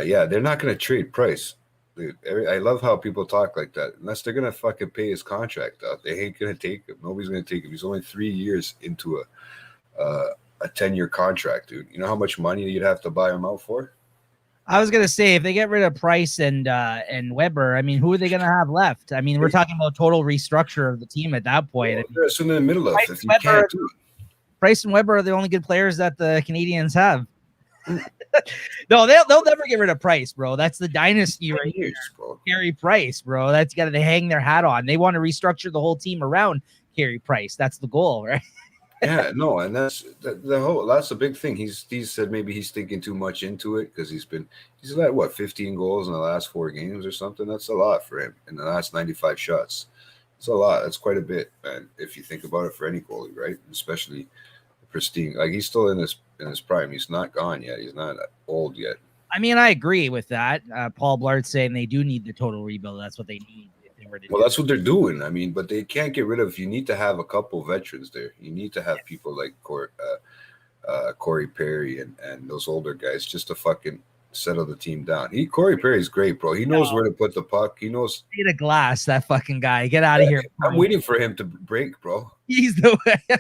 yeah, they're not going to trade Price. Dude, I love how people talk like that. Unless they're going to fucking pay his contract out, they ain't going to take him. Nobody's going to take him. He's only 3 years into a 10-year contract, dude. You know how much money you'd have to buy him out for? I was gonna say if they get rid of Price and Weber, I mean, who are they gonna have left? I mean, we're talking about total restructure of the team at that point. Well, that's in the middle of if you can't do it. Price and Weber are the only good players that the Canadians have. No, they'll never get rid of Price, bro. That's the dynasty right here. Carey Price, bro. That's got to hang their hat on. They want to restructure the whole team around Carey Price. That's the goal, right? Yeah, no, and that's the big thing. He said maybe he's thinking too much into it because he's got what 15 goals in the last 4 games or something. That's a lot for him in the last 95 shots. It's a lot. That's quite a bit, man. If you think about it, for any goalie, right? Especially pristine. Like he's still in his prime. He's not gone yet. He's not old yet. I mean, I agree with that. Paul Blard's saying they do need the total rebuild. That's what they need. Well, that's what they're doing. I mean, but they can't get rid of. You need to have a couple veterans there. You need to have people like Corey Perry and those older guys just to fucking settle the team down. Corey Perry's great, bro. He knows where to put the puck. He knows. Need a glass, that fucking guy. Get out of here. I'm waiting for him to break, bro. He's the way.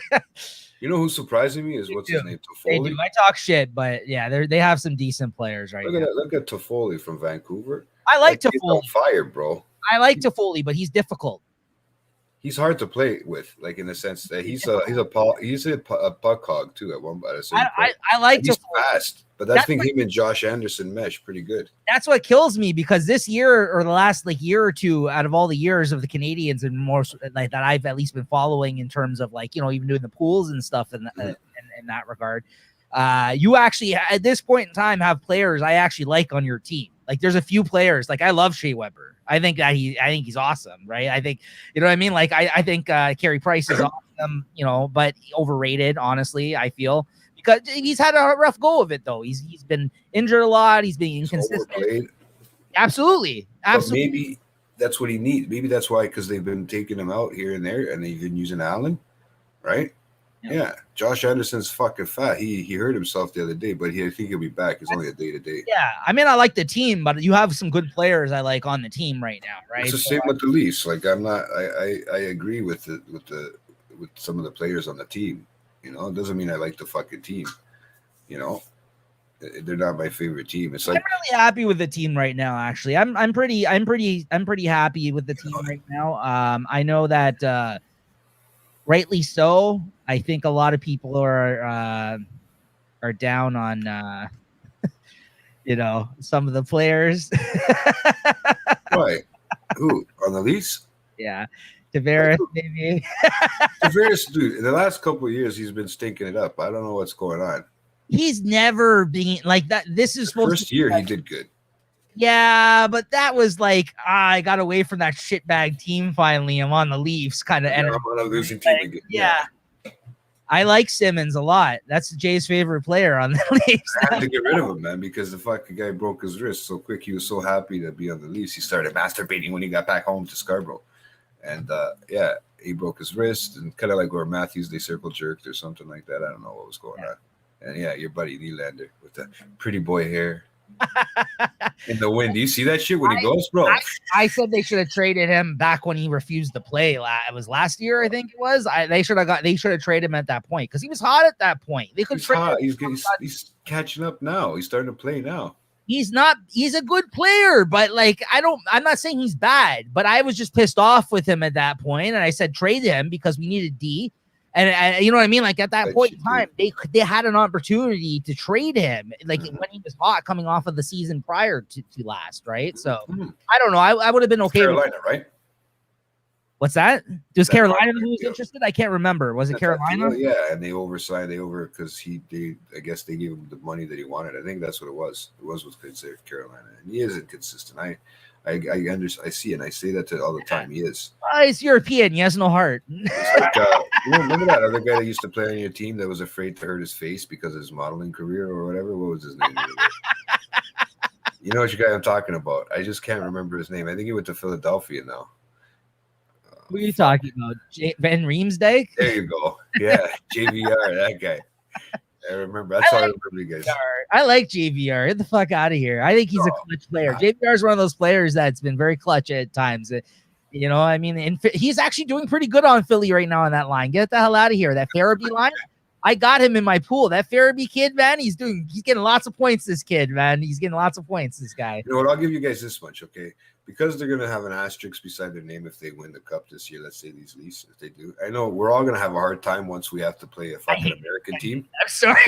You know who's surprising me is what's his name? Toffoli. They do. I talk shit, but yeah, they have some decent players right now. Look at Toffoli from Vancouver. I like Toffoli. He's on fire, bro. I like Toffoli, but he's difficult. He's hard to play with, like in the sense that he's a puck hog too. At one point, I like he's fast, but I think him and Josh Anderson mesh pretty good. That's what kills me because this year or the last year or two, out of all the years of the Canadians and more like that I've at least been following in terms of even doing the pools and stuff in that regard, you actually at this point in time have players I actually like on your team. Like there's a few players I love Shea Weber. I think he's awesome, right? I think you know what I mean. Like I think Carey Price is awesome, but overrated. Honestly, I feel because he's had a rough go of it though. He's been injured a lot. He's been inconsistent. Overplayed. Absolutely. But maybe that's what he needs. Maybe that's why because they've been taking him out here and there, and they've been using Allen, right? Yeah, Josh Anderson's fucking fat. He hurt himself the other day, but I think he'll be back. It's only a day-to-day. Yeah, I mean, I like the team, but you have some good players I like on the team right now, right? It's the same with the Leafs. Like I'm not. I agree with some of the players on the team. It doesn't mean I like the fucking team. They're not my favorite team. It's like I'm really happy with the team right now. Actually, I'm pretty happy with the team right now. I know that. Rightly so. I think a lot of people are down on some of the players. Right. Who on the Leafs? Yeah. Tavares, maybe. Tavares, dude, in the last couple of years he's been stinking it up. I don't know what's going on. He's never been like that. This is supposed first year he did good. Yeah, but that was I got away from that shitbag team finally. I'm on the Leafs kind of I'm on a losing team again. Yeah. I like Simmons a lot. That's Jay's favorite player on the Leafs. I had to get rid of him, man, because the fucking guy broke his wrist so quick. He was so happy to be on the Leafs. He started masturbating when he got back home to Scarborough. And he broke his wrist and kind of like where Matthews, they circle jerked or something like that. I don't know what was going on. And your buddy Nylander with the pretty boy hair. In the wind. Do you see that shit when he goes, bro? I said they should have traded him back when he refused to play. It was last year, I think it was. They should have traded him at that point because he was hot at that point. They could trade him. He's catching up now. He's starting to play now. He's a good player, but I'm not saying he's bad, but I was just pissed off with him at that point, and I said trade him because we needed D. And you know what I mean? Like at that point in time, they had an opportunity to trade him, when he was hot coming off of the season prior to last, right? So I don't know. I would have been okay. Carolina, right? What's that? Was That Carolina contract who was deal. interested? I can't remember. Was it That Carolina? deal, yeah, and they because I guess they gave him the money that he wanted. I think that's what it was. It was considered Carolina, and he is inconsistent. I see, and I say that all the time. He is. He's European. He has no heart. It's like remember that other guy that used to play on your team that was afraid to hurt his face because of his modeling career or whatever. What was his name? You know which guy I'm talking about. I just can't remember his name. I think he went to Philadelphia now. What are you talking about? Van Riemsdyk? There you go. Yeah, JVR, that guy. I remember. That's how I remember you guys. I like JVR. Get the fuck out of here. I think he's a clutch player. JVR is one of those players that's been very clutch at times. You know, I mean, he's actually doing pretty good on Philly right now on that line. Get the hell out of here. That Farabee line, I got him in my pool. That Farabee kid, man, he's getting lots of points, this kid, man. He's getting lots of points, this guy. You know what? I'll give you guys this much, okay? Because they're going to have an asterisk beside their name if they win the cup this year. Let's say these Leafs, if they do. I know we're all going to have a hard time once we have to play a fucking American team. I'm sorry.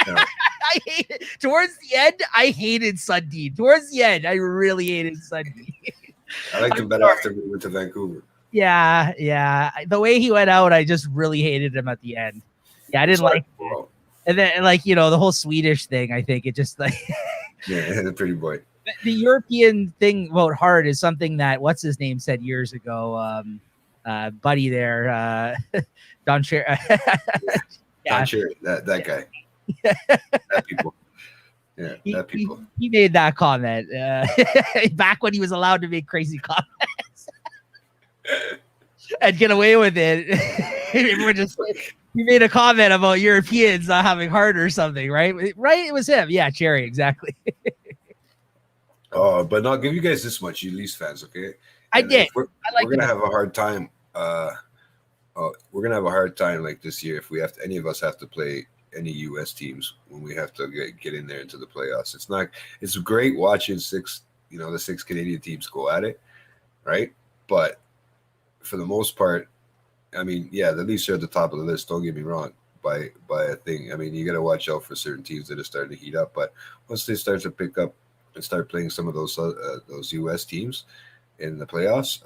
No. I hate it. Towards the end, I hated Sundin. Towards the end, I really hated Sundin. I liked him better after we went to Vancouver. Yeah. The way he went out, I just really hated him at the end. Yeah, I didn't like it. And then, like, you know, the whole Swedish thing, I think it just like yeah, the pretty boy. The European thing about heart is something that what's his name said years ago. Buddy there, Don Cherry. Don Cherry, that guy. That people. Yeah, that people. He made that comment back when he was allowed to make crazy comments and get away with it. He made a comment about Europeans not having heart or something, right? Right? It was him. Yeah, Cherry, exactly. But I'll give you guys this much, you Leafs fans, okay? I did. We're gonna have a hard time. We're gonna have a hard time like this year if we have to, any of us have to play any U.S. teams when we have to get in there into the playoffs. It's great watching the six Canadian teams go at it, right? But for the most part, I mean, yeah, the Leafs are at the top of the list. Don't get me wrong. By a thing, I mean, you got to watch out for certain teams that are starting to heat up. But once they start to pick up and start playing some of those U.S. teams in the playoffs,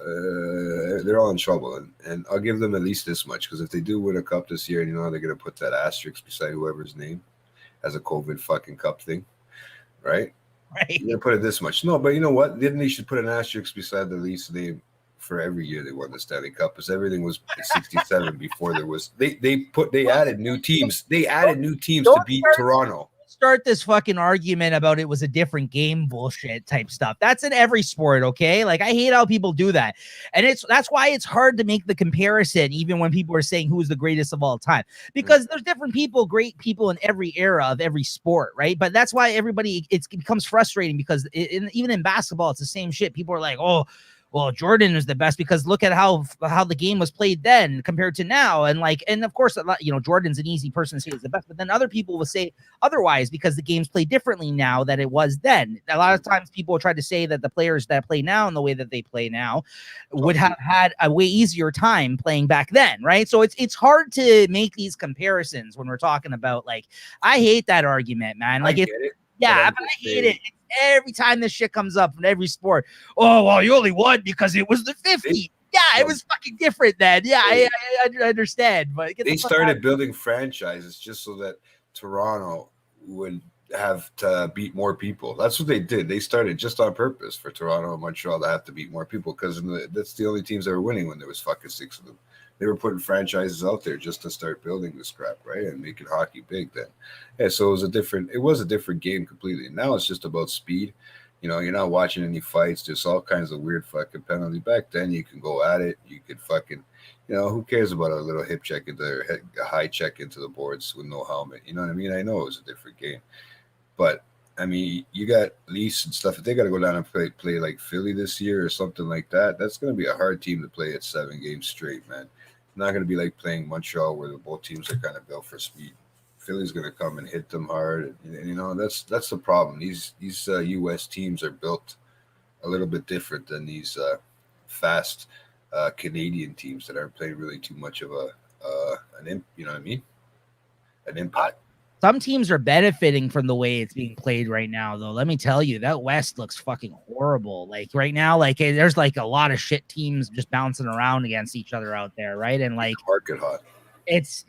they're all in trouble. And I'll give them at least this much, because if they do win a cup this year, and you know they're going to put that asterisk beside whoever's name as a COVID fucking cup thing, right? Right. You're going to put it this much. No, but you know what? Then they should put an asterisk beside the Leafs name for every year they won the Stanley Cup, because everything was 67 before there was. They added new teams. They added new teams to beat Toronto. Start this fucking argument about it was a different game bullshit type stuff. That's in every sport, okay? Like, I hate how people do that. And that's why it's hard to make the comparison, even when people are saying who's the greatest of all time, because there's different people, great people in every era of every sport, right? But that's why it becomes frustrating, because even in basketball, it's the same shit. People are like, oh, well, Jordan is the best because look at how the game was played then compared to now. And of course, Jordan's an easy person to say is the best, but then other people will say otherwise because the game's played differently now than it was then. A lot of times people will try to say that the players that play now and the way that they play now would have had a way easier time playing back then, right? So it's hard to make these comparisons when we're talking about, like, I hate that argument, man. Like, but I hate it. Every time this shit comes up in every sport, oh, well, you only won because it was the 50. Yeah, it was fucking different then. Yeah, I understand. But they started building franchises just so that Toronto would have to beat more people. That's what they did. They started just on purpose for Toronto and Montreal to have to beat more people, because that's the only teams that were winning when there was fucking 6 of them. They were putting franchises out there just to start building this crap, right? And making hockey big then. Yeah, so it was a different game completely. Now it's just about speed. You know, you're not watching any fights. There's all kinds of weird fucking penalty. Back then, you can go at it. You could fucking, who cares about a little hip check into their head, a high check into the boards with no helmet? You know what I mean? I know it was a different game. But, I mean, you got Leafs and stuff. If they got to go down and play like Philly this year or something like that, that's going to be a hard team to play at 7 games straight, man. Not going to be like playing Montreal where both teams are kind of built for speed. Philly's going to come and hit them hard. And that's the problem. These U.S. teams are built a little bit different than these fast Canadian teams that aren't playing really too much of an impact. some teams are benefiting from the way it's being played right now, though. Let me tell you, that West looks fucking horrible. Like right now, like there's like a lot of shit teams just bouncing around against each other out there, right? And like market hot. It's,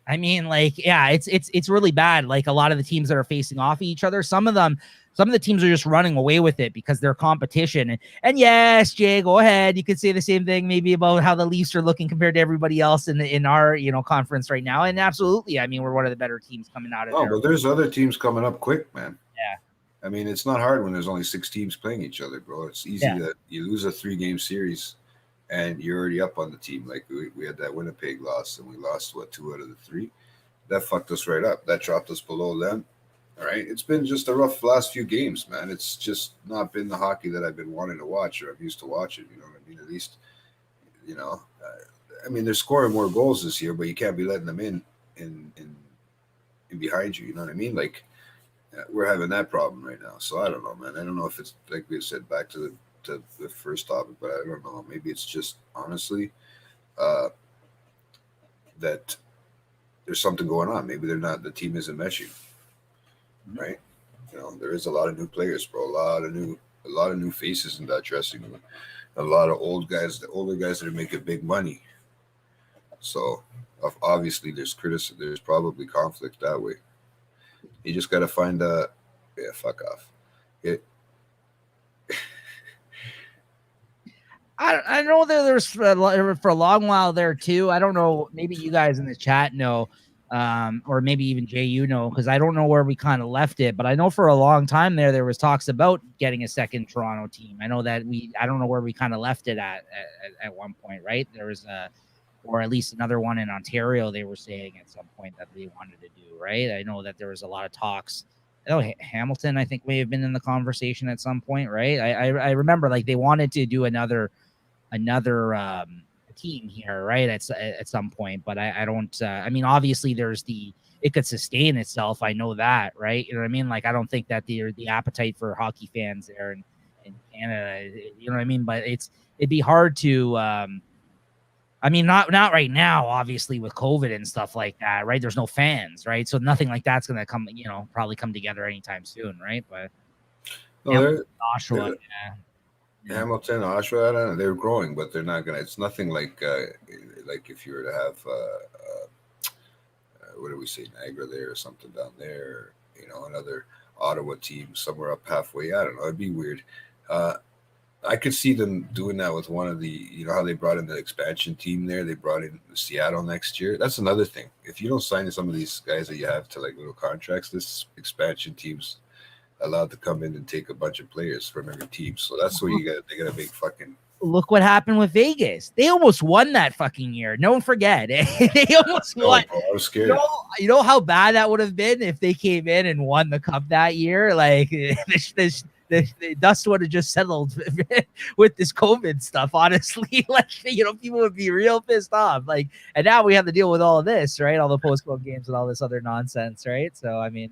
I mean, like, yeah, it's really bad. Like a lot of the teams that are facing off each other, some of the teams are just running away with it because they're competition. And yes, Jay, go ahead. You could say the same thing maybe about how the Leafs are looking compared to everybody else in our conference right now. And absolutely, I mean, we're one of the better teams coming out of there. Oh, but there's other teams coming up quick, man. Yeah. I mean, it's not hard when there's only 6 teams playing each other, bro. It's easy that you lose a 3-game series and you're already up on the team. Like we had that Winnipeg loss, and we lost 2 out of the 3. That fucked us right up. That dropped us below them. All right. It's been just a rough last few games, man. It's just not been the hockey that I've been wanting to watch, or I'm used to watching. You know what I mean? At least, I mean, they're scoring more goals this year, but you can't be letting them in behind you. You know what I mean? Like we're having that problem right now. So I don't know, man. I don't know if it's like we said back to the first topic, but I don't know. Maybe it's just honestly that there's something going on. Maybe the team isn't meshing, right? There is a lot of new players, bro. A lot of new faces in that dressing room. A lot of older guys that are making big money. So obviously there's criticism. There's probably conflict that way. You just got to find fuck off. I know that there's for a long while there too. I don't know. Maybe you guys in the chat know, or maybe even Jay, because I don't know where we kind of left it. But I know for a long time there was talks about getting a second Toronto team. I know that I don't know where we kind of left it at one point, right? There was or at least another one in Ontario. They were saying at some point that they wanted to do, right? I know that there was a lot of talks. Hamilton, I think, may have been in the conversation at some point, right? I remember like they wanted to do another team here, right? At some point, but I don't. I mean, obviously, it could sustain itself. I know that, right? You know what I mean? Like, I don't think that the appetite for hockey fans there in Canada, you know what I mean? But it'd be hard to. I mean, not right now, obviously, with COVID and stuff like that, right? There's no fans, right? So nothing like that's gonna come, probably come together anytime soon, right? But Oshawa, Hamilton, Oshawa, I don't know. They're growing, but they're not gonna. It's nothing like if you were to have what do we say, Niagara there or something down there, another Ottawa team somewhere up halfway. I don't know. It'd be weird. I could see them doing that with one of the, how they brought in the expansion team there. They brought in Seattle next year. That's another thing. If you don't sign some of these guys that you have to like little contracts, this expansion team's allowed to come in and take a bunch of players from every team. So that's where they got a big fucking. Look what happened with Vegas. They almost won that fucking year. Don't forget. They almost won. Bro, I was scared. You know how bad that would have been if they came in and won the cup that year? Like the dust would have just settled with this COVID stuff, honestly. Like, people would be real pissed off. Like, and now we have to deal with all of this, right? All the postponed games and all this other nonsense, right? So, I mean.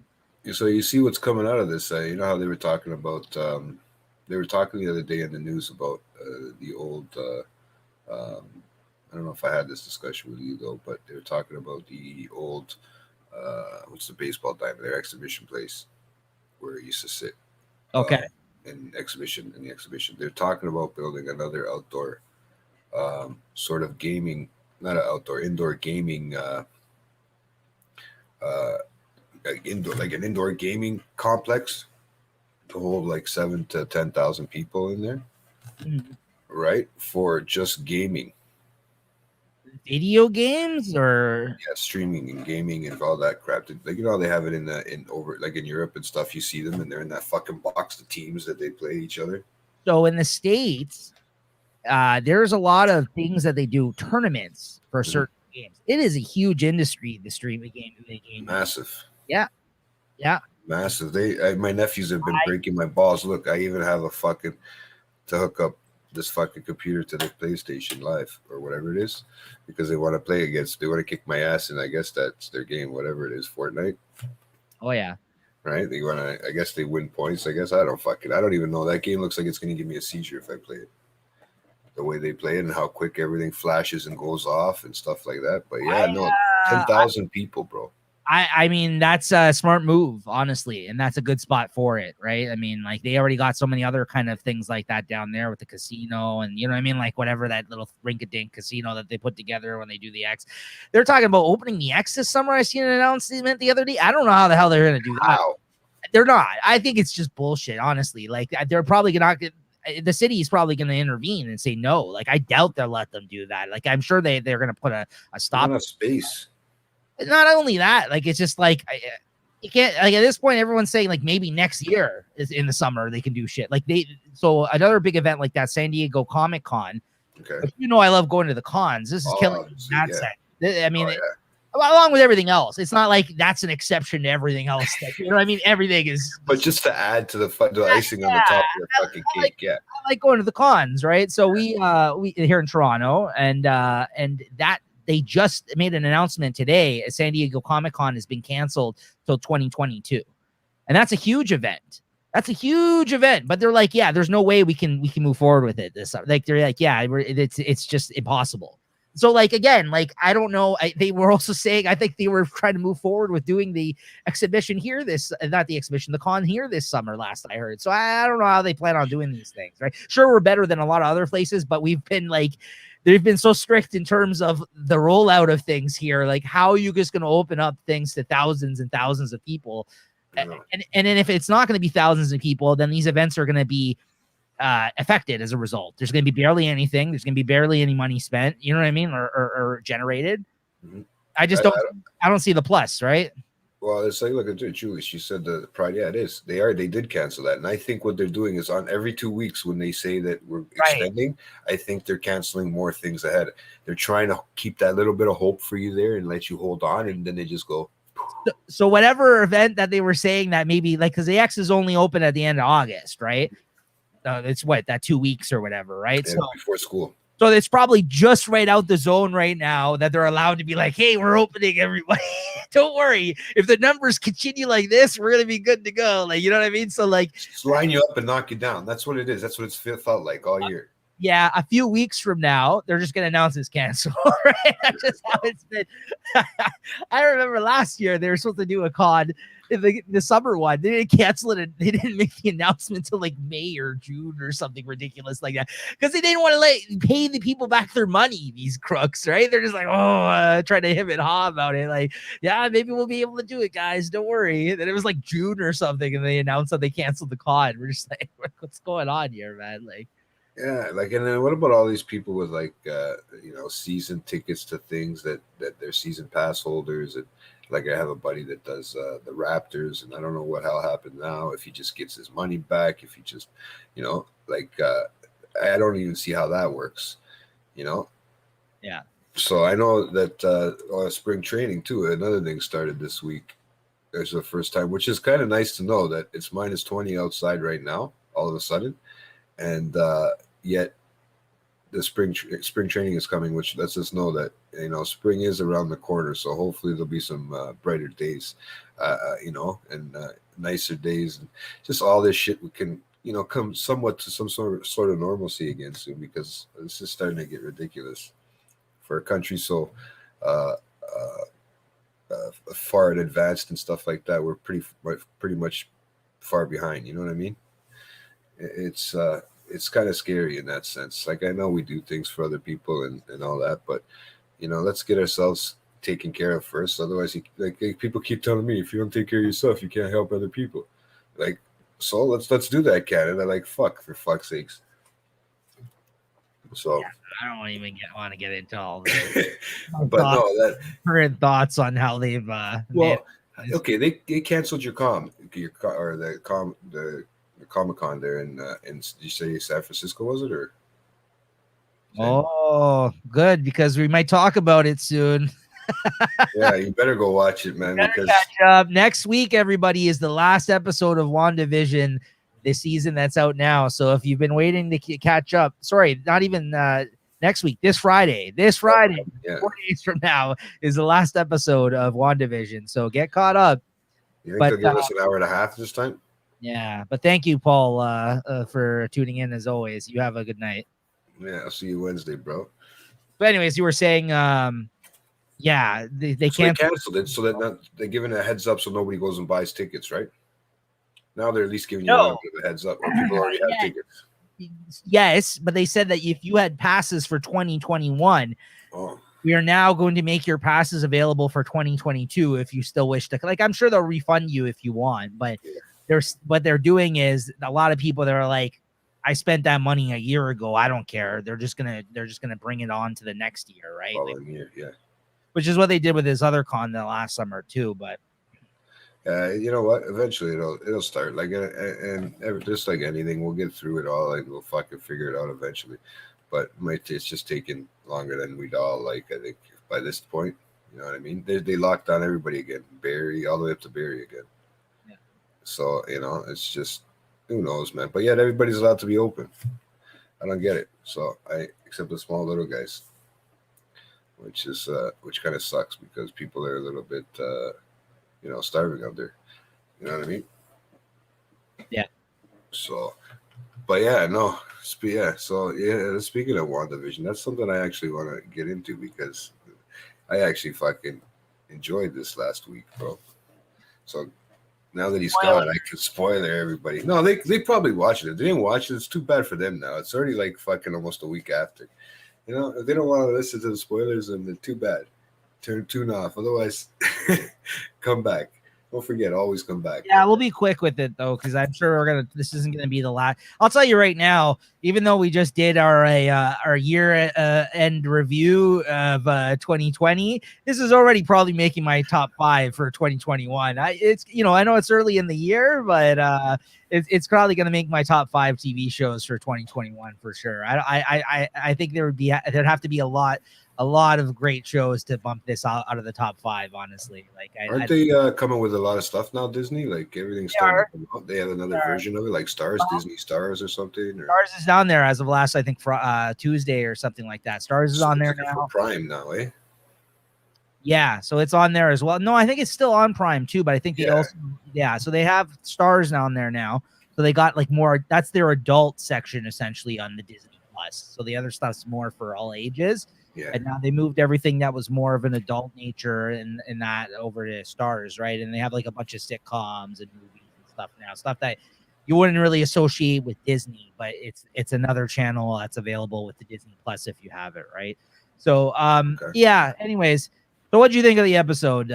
So you see what's coming out of this. You know how they were talking about, they were talking the other day in the news about the old, I don't know if I had this discussion with you, though, but they were talking about the old, what's the baseball diamond, their exhibition place where it used to sit. Okay. In the exhibition, they're talking about building another outdoor sort of gaming, not an outdoor, indoor gaming, like an indoor gaming complex to hold like 7,000 to 10,000 people in there, right? For just gaming. Video games or streaming and gaming and all that crap. Like they have it in Europe and stuff. You see them and they're in that fucking box, the teams that they play each other. So in the States, there's a lot of things that they do tournaments for certain games. It is a huge industry, the streaming game. Massive. Yeah. Massive. My nephews have been breaking my balls. Look, I even have a fucking to hook up this fucking computer to the PlayStation Live or whatever it is, because they want to play against. They want to kick my ass, and I guess that's their game, whatever it is, Fortnite. Oh yeah. Right. They want to. I guess they win points. I guess I don't even know. That game looks like it's going to give me a seizure if I play it. The way they play it and how quick everything flashes and goes off and stuff like that. But yeah, 10,000 people, bro. I mean, that's a smart move, honestly, and that's a good spot for it, right? I mean, like they already got so many other kind of things like that down there with the casino, and you know what I mean, like whatever that little rink-a-dink casino that they put together when they do the X. They're talking about opening the X this summer. I seen an announcement the other day. I don't know how the hell they're gonna do that. Wow. They're not. I think it's just bullshit, honestly. Like they're probably gonna. The city is probably going to intervene and say no. Like I doubt they'll let them do that. Like I'm sure they're going to put a stop. Enough space. Not only that, like it's just like you can't. Like at this point, everyone's saying like maybe next year is in the summer they can do shit. Like so another big event like that, San Diego Comic Con. Okay. You know I love going to the cons. This is killing that set. I mean. Along with everything else, it's not like that's an exception to everything else. You know what I mean? Everything is. But just to add to the icing on the top of the fucking cake, I like going to the cons, right? So we here in Toronto, and that they just made an announcement today. San Diego Comic Con has been canceled till 2022, and that's a huge event. That's a huge event. But they're like, yeah, there's no way we can move forward with it this. Like they're like, yeah, it's just impossible. So, like, again, like, I don't know. They were also saying, I think they were trying to move forward with doing the exhibition here not the exhibition, the con here this summer, last I heard. So I don't know how they plan on doing these things, right? Sure, we're better than a lot of other places, but we've been like, they've been so strict in terms of the rollout of things here. Like, how are you just going to open up things to thousands and thousands of people? And then if it's not going to be thousands of people, then these events are going to be affected as a result. There's going to be barely anything. There's going to be barely any money spent. You know what I mean, or generated. Mm-hmm. I just I don't see the plus, right? Well, it's like look at Julie. She said the Pride. Yeah, it is. They did cancel that, and I think what they're doing is on every 2 weeks when they say that we're extending, I think they're canceling more things ahead. They're trying to keep that little bit of hope for you there and let you hold on, and then they just go. So whatever event that they were saying that maybe like because the X is only open at the end of August, right? It's that 2 weeks or whatever, right? Yeah, so before school. So it's probably just right out the zone right now that they're allowed to be like, hey, we're opening, everybody. Don't worry. If the numbers continue like this, we're going to be good to go. Like, you know what I mean? So like just line you up and knock you down. That's what it is. That's what it's felt like all year. Yeah. A few weeks from now, they're just going to announce it's canceled. Right? That's just how it's been. I remember last year, they were supposed to do a con. The summer one, they didn't cancel it, and they didn't make the announcement until like May or June or something ridiculous like that because they didn't want to pay the people back their money. These crooks, right? They're just like, trying to him and haw about it. Like, yeah, maybe we'll be able to do it, guys. Don't worry. And it was like June or something, and they announced that they canceled the con. We're just like, what's going on here, man? Like, yeah, like, and then what about all these people with like, season tickets to things that they're season pass holders and. Like I have a buddy that does the Raptors, and I don't know what hell happened now. If he just gets his money back, if he just, I don't even see how that works, Yeah. So I know that spring training too. Another thing started this week. There's the first time, which is kind of nice to know that it's -20 outside right now. All of a sudden, and yet. The spring training is coming, which lets us know that spring is around the corner. So hopefully there'll be some brighter days, and nicer days, and just all this shit we can come somewhat to some sort of normalcy again soon, because this is starting to get ridiculous for a country so far advanced and stuff like that. We're pretty much far behind. You know what I mean? It's kind of scary in that sense. Like, I know we do things for other people and all that, but, let's get ourselves taken care of first. Otherwise, people keep telling me, if you don't take care of yourself, you can't help other people. Like, so let's do that, Canada. Like, for fuck's sakes. So yeah, I don't even want to get into all the current thoughts on how they've okay, they canceled the Comic-Con there in did you say San Francisco, was it, or? Oh, good, because we might talk about it soon. Yeah, you better go watch it, man. Because catch up. Next week, everybody, is the last episode of WandaVision this season that's out now. So if you've been waiting to catch up, sorry, not even next week, this Friday, 4 days from now is the last episode of WandaVision. So get caught up. You think they'll give us an hour and a half this time? Yeah, but thank you, Paul, for tuning in as always. You have a good night. Yeah, I'll see you Wednesday, bro. But anyways, you were saying, Yeah, they So can't. they canceled it, so that they're giving a heads up so nobody goes and buys tickets, right? Now they're at least giving you a little No. bit of a heads up, or people already have Yeah. tickets. Yes, but they said that if you had passes for 2021, Oh, we are now going to make your passes available for 2022 if you still wish to. Like, I'm sure they'll refund you if you want, but what they're doing is a lot of people that are like, I spent that money a year ago. I don't care. They're just gonna bring it on to the next year, right? following year, yeah. Which is what they did with this other con the last summer too. But you know what? Eventually, it'll start. Like, and just like anything, we'll get through it all. Like, we'll fucking figure it out eventually. But it's just taking longer than we'd all like. I think by this point, you know what I mean. They locked down everybody again, Barrie all the way up to Barrie again. Yeah. So it's just who knows, man. But yet everybody's allowed to be open. I don't get it. So except the small little guys, which kind of sucks because people are a little bit. Starving out there. You know what I mean? Yeah. So, but yeah, no. Yeah. So yeah. Speaking of WandaVision, that's something I actually want to get into because I actually fucking enjoyed this last week, bro. So now that he's gone, I can spoiler everybody. No, they probably watched it. If they didn't watch it, it's too bad for them now. It's already like fucking almost a week after. You know, if they don't want to listen to the spoilers, then they're too bad. Tune off. Otherwise, come back. Don't forget, always come back. Yeah, we'll be quick with it though, because I'm sure this isn't gonna be the last. I'll tell you right now, even though we just did our year end review of 2020, this is already probably making my top 5 for 2021. I know it's early in the year, but it's probably gonna make my top 5 TV shows for 2021 for sure. I think there'd have to be a lot of great shows to bump this out of the top 5, honestly. Like, aren't they coming with a lot of stuff now, Disney? Like, everything's starting to come out. They have another version of it, like Stars, Disney Stars or something. Or... Stars is down there as of last, I think, Tuesday or something like that. Stars is on there now. Prime now, eh? Yeah, so it's on there as well. No, I think it's still on Prime too, but I think they also, so they have Stars on there now. So they got like more, that's their adult section essentially on the Disney Plus. So the other stuff's more for all ages. Yeah. And now they moved everything that was more of an adult nature and that over to Stars, right? And they have like a bunch of sitcoms and movies and stuff now, stuff that you wouldn't really associate with Disney, but it's another channel that's available with the Disney Plus if you have it, right? So yeah, anyways. So what do you think of the episode?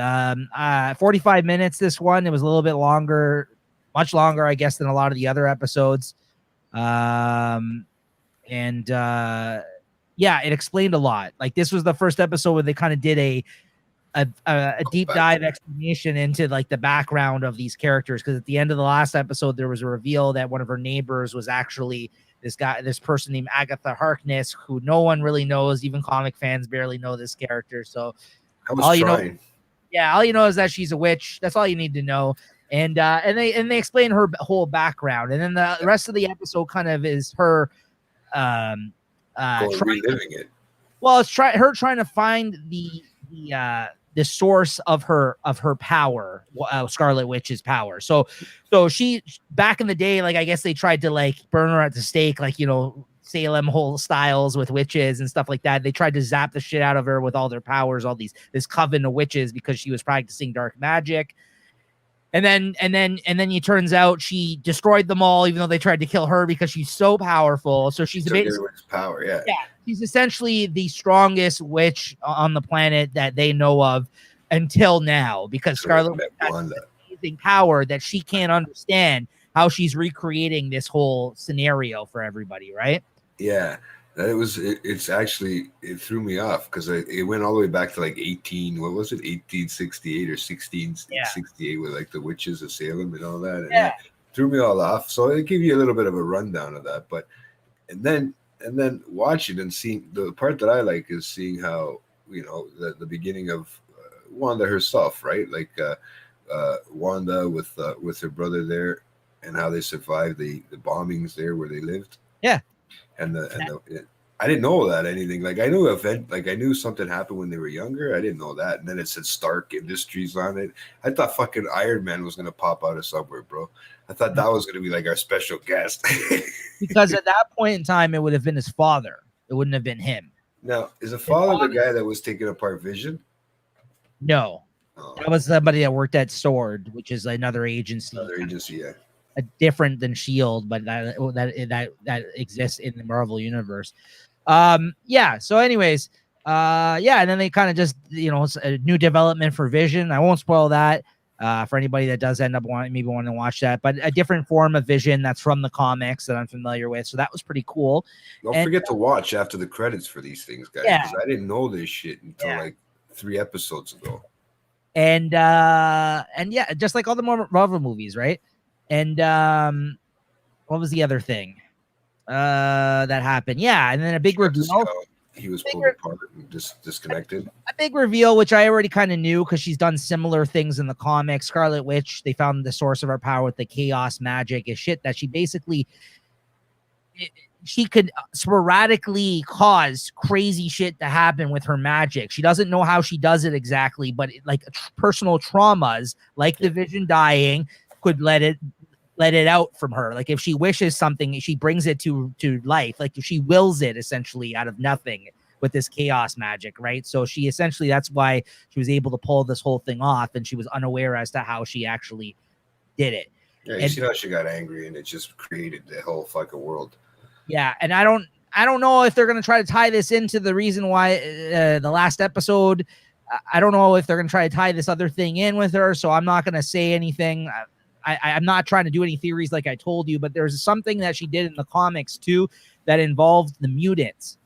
45 minutes, this one. It was a little bit longer, much longer, I guess, than a lot of the other episodes. Yeah, it explained a lot. Like, this was the first episode where they kind of did a deep dive explanation into like the background of these characters. Because at the end of the last episode, there was a reveal that one of her neighbors was actually this person named Agatha Harkness, who no one really knows. Even comic fans barely know this character. So all you know is that she's a witch. That's all you need to know. And they explain her whole background, and then the rest of the episode kind of is her reliving it. Well, it's her trying to find the source of her power, Scarlet Witch's power. So she, back in the day, like, I guess they tried to like burn her at the stake, like, you know, Salem whole styles with witches and stuff like that. They tried to zap the shit out of her with all their powers, this coven of witches, because she was practicing dark magic. And then it turns out she destroyed them all, even though they tried to kill her because she's so powerful. So she's power, yeah. She's essentially the strongest witch on the planet that they know of until now, because Scarlet Witch has an amazing power that she can't understand how she's recreating this whole scenario for everybody, right? Yeah. It threw me off because it went all the way back to like 1868 or 1668 with like the witches of Salem and all that. And it threw me all off. So it gave you a little bit of a rundown of that. But and then watching and seeing, the part that I like is seeing how, you know, the beginning of Wanda herself, right? Like Wanda with her brother there, and how they survived the bombings there where they lived. Yeah. I didn't know that anything. Like, I knew something happened when they were younger. I didn't know that. And then it said Stark Industries on it. I thought fucking Iron Man was gonna pop out of somewhere, bro. I thought that was gonna be like our special guest. Because at that point in time, it would have been his father. It wouldn't have been him. Now, is the father the guy that was taking apart Vision? No, that was somebody that worked at Sword, which is another agency. Another agency, yeah. Different than Shield, but that exists in the Marvel universe. Yeah. So, anyways, yeah, and then they kind of just, a new development for Vision. I won't spoil that for anybody that does end up wanting to watch that, but a different form of Vision that's from the comics that I'm familiar with. So that was pretty cool. Don't forget to watch after the credits for these things, guys, because I didn't know this shit until like 3 episodes ago. And yeah, just like all the Marvel movies, right? And what was the other thing that happened? Yeah, and then a big reveal. He was pulled apart and disconnected. A big reveal, which I already kind of knew because she's done similar things in the comics. Scarlet Witch, they found the source of her power with the chaos magic is shit that she basically she could sporadically cause crazy shit to happen with her magic. She doesn't know how she does it exactly, but personal traumas, like the Vision dying, could let it out from her. Like if she wishes something, she brings it to life. Like she wills it essentially out of nothing with this chaos magic, right? So she essentially, that's why she was able to pull this whole thing off, and she was unaware as to how she actually did it. Yeah, you see how she got angry and it just created the whole fucking world. Yeah, and I don't know if they're going to try to tie this into the reason why the last episode. I don't know if they're going to try to tie this other thing in with her, so I'm not going to say anything. I'm not trying to do any theories like I told you, but there's something that she did in the comics too that involved the mutants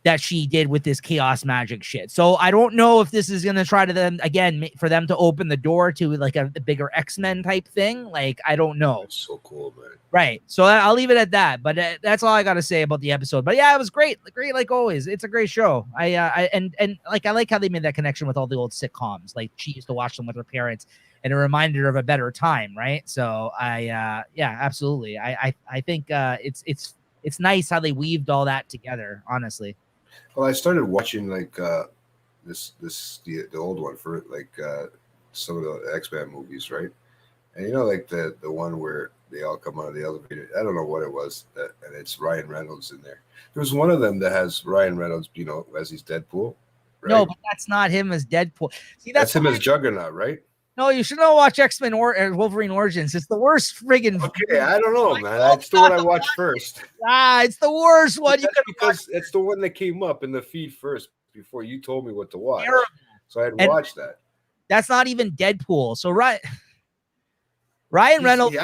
that she did with this chaos magic shit. So I don't know if this is going to try to then again for them to open the door to like a bigger X-Men type thing. Like, I don't know. That's so cool, man. Right. So I'll leave it at that, but that's all I got to say about the episode. But yeah, it was great. Great. Like always. It's a great show. I like how they made that connection with all the old sitcoms. Like she used to watch them with her parents, and it reminded her of a better time, right? So yeah, absolutely. I think it's nice how they weaved all that together, honestly. Well, I started watching like the old one for like some of the X-Men movies, right? And like the one where they all come out of the elevator. I don't know what it was, and it's Ryan Reynolds in there. There's one of them that has Ryan Reynolds, as he's Deadpool. Right? No, but that's not him as Deadpool. See, that's him as Juggernaut, right? No, you should not watch X-Men or Wolverine Origins. It's the worst friggin'. Okay, I don't know, man. That's the one I watched first. It's the worst one. Because it's the one that came up in the feed first before you told me what to watch. Terrible. So I had watched that. That's not even Deadpool. So Ryan Reynolds.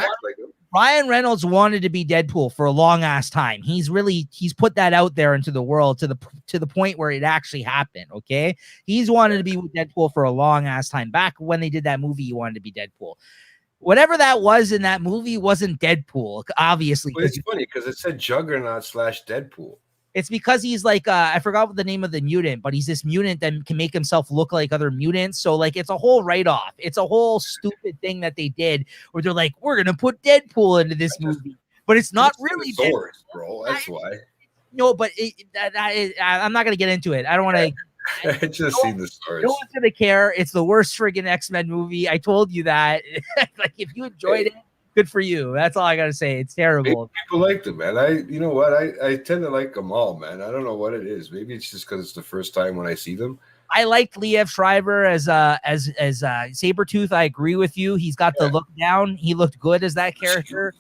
Ryan Reynolds wanted to be Deadpool for a long ass time. He's put that out there into the world to the point where it actually happened. Okay. He's wanted to be Deadpool for a long ass time. Back when they did that movie, he wanted to be Deadpool. Whatever that was in that movie wasn't Deadpool, obviously. Well, it's funny because it said Juggernaut / Deadpool. It's because he's like, I forgot what the name of the mutant, but he's this mutant that can make himself look like other mutants. So like, it's a whole write-off. It's a whole stupid thing that they did where they're like, we're going to put Deadpool into this movie, but it's not really Deadpool, bro. That's why. No, but I'm not going to get into it. I don't want to. I just seen the stories. No one's going to care. It's the worst friggin' X-Men movie. I told you that. Like, if you enjoyed it, good for you. That's all I gotta say. It's terrible. People liked them, man. You know what? I tend to like them all, man. I don't know what it is. Maybe it's just because it's the first time when I see them. I liked Liev Schreiber as Sabretooth. I agree with you. He's got the look down. He looked good as that character.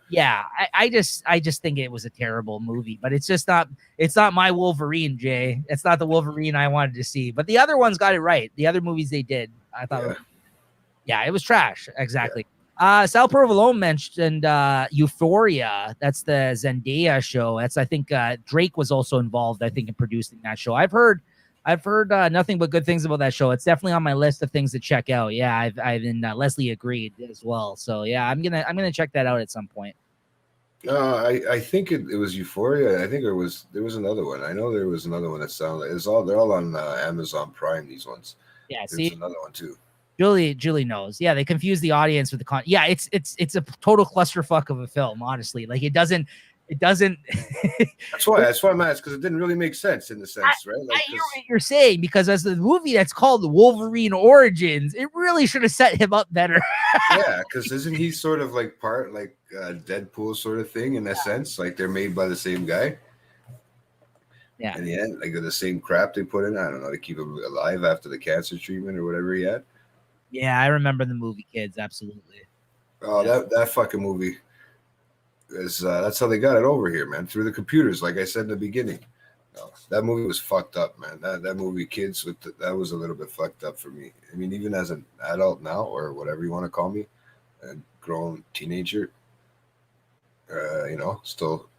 Yeah, I just think it was a terrible movie, but it's not my Wolverine, Jay. It's not the Wolverine I wanted to see. But the other ones got it right. The other movies they did, I thought, it was trash. Exactly. Yeah. Sal Provolone mentioned Euphoria. That's the Zendaya show. I think Drake was also involved, I think, in producing that show. I've heard nothing but good things about that show. It's definitely on my list of things to check out. Yeah, I've Leslie agreed as well. So yeah, I'm gonna check that out at some point. I think it was Euphoria. I think there was another one. I know there was another one that sounded like they're all on Amazon Prime. These ones. Yeah, there's another one too. Julie knows. Yeah, they confuse the audience with the Yeah, it's a total clusterfuck of a film, honestly. Like it doesn't. That's why I'm asked, because it didn't really make sense in the sense, right? Like, I hear what you're saying, because as the movie that's called Wolverine Origins, it really should have set him up better. Yeah, because isn't he sort of like part Deadpool sort of thing in a sense? Like they're made by the same guy. Yeah. In the end, like the same crap they put in, I don't know, to keep him alive after the cancer treatment or whatever he had. Yeah, I remember the movie Kids, absolutely. Oh, that fucking movie is that's how they got it over here, man, through the computers. Like I said in the beginning, that movie was fucked up, man. That movie Kids that was a little bit fucked up for me. I mean, even as an adult now, or whatever you want to call me, a grown teenager, still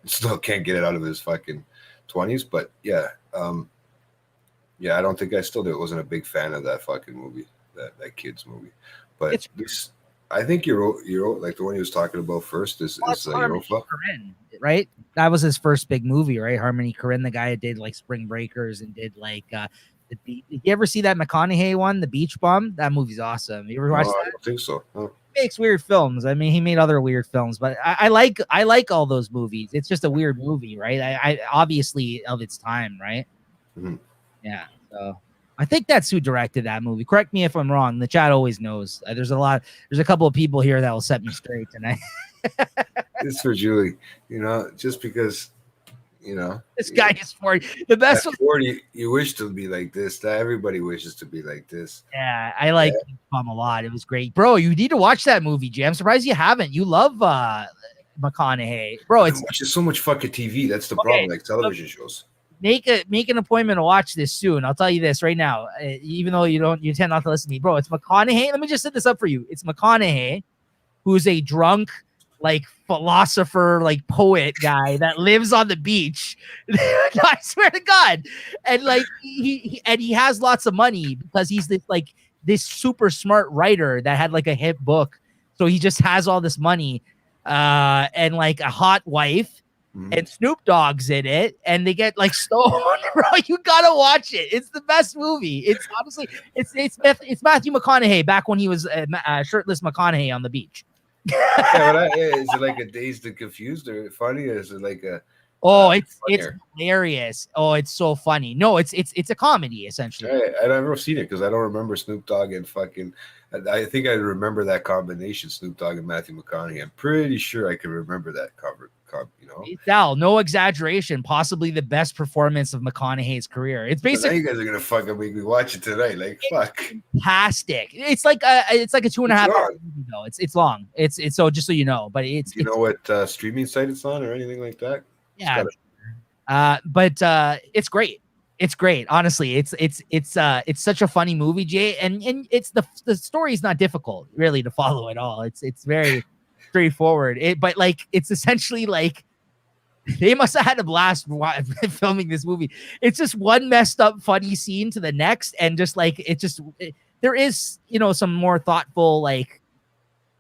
can't get it out of his fucking 20s. But yeah, I don't think I still wasn't a big fan of that fucking movie, that Kids movie. But I think you're like the one he was talking about first is Europa, right? That was his first big movie, right? Harmony Korine, the guy that did like Spring Breakers and did like the beach. Did you ever see that McConaughey one, The Beach Bum? That movie's awesome. You ever watched that? I don't think so. No. He makes weird films. I mean, he made other weird films, but I like all those movies. It's just a weird movie, right? I obviously of its time, right? Mm-hmm. Yeah. So I think that's who directed that movie. Correct me if I'm wrong. The chat always knows. There's a couple of people here that will set me straight tonight. It's for Julie, just because, this guy is 40. The best at 40, you wish to be like this. Everybody wishes to be like this. Yeah, I like Bum a lot. It was great, bro. You need to watch that movie, Jay. I'm surprised you haven't. You love McConaughey, bro. It's watching so much fucking TV. That's the problem, like television shows. Make an appointment to watch this soon. I'll tell you this right now. Even though you tend not to listen to me, bro. It's McConaughey. Let me just set this up for you. It's McConaughey, who's a drunk, like philosopher, like poet guy that lives on the beach. I swear to God, and like he has lots of money because he's this super smart writer that had like a hit book. So he just has all this money, and like a hot wife. And Snoop Dogg's in it, and they get like stoned. Bro, you gotta watch it. It's the best movie. It's honestly, it's Matthew McConaughey back when he was shirtless McConaughey on the beach. Is it like a Dazed and Confused or funny? Or is it like a? Oh, it's hilarious. Oh, it's so funny. No, it's a comedy essentially. I've never seen it because I don't remember Snoop Dogg and fucking. I think I remember that combination, Snoop Dogg and Matthew McConaughey. I'm pretty sure I can remember that cover. Sal, no exaggeration, possibly the best performance of McConaughey's career. It's basically you guys are gonna fucking make me watch it tonight. Like fuck, fantastic. It's like a 2.5 hour movie though. It's long. It's so just so you know, but it's you know what streaming site it's on or anything like that. Yeah, but it's great. It's great. Honestly, it's such a funny movie, Jay, and it's the story is not difficult really to follow at all. It's very straightforward. But like it's essentially like they must have had a blast filming this movie. It's just one messed up funny scene to the next, and just like there is some more thoughtful like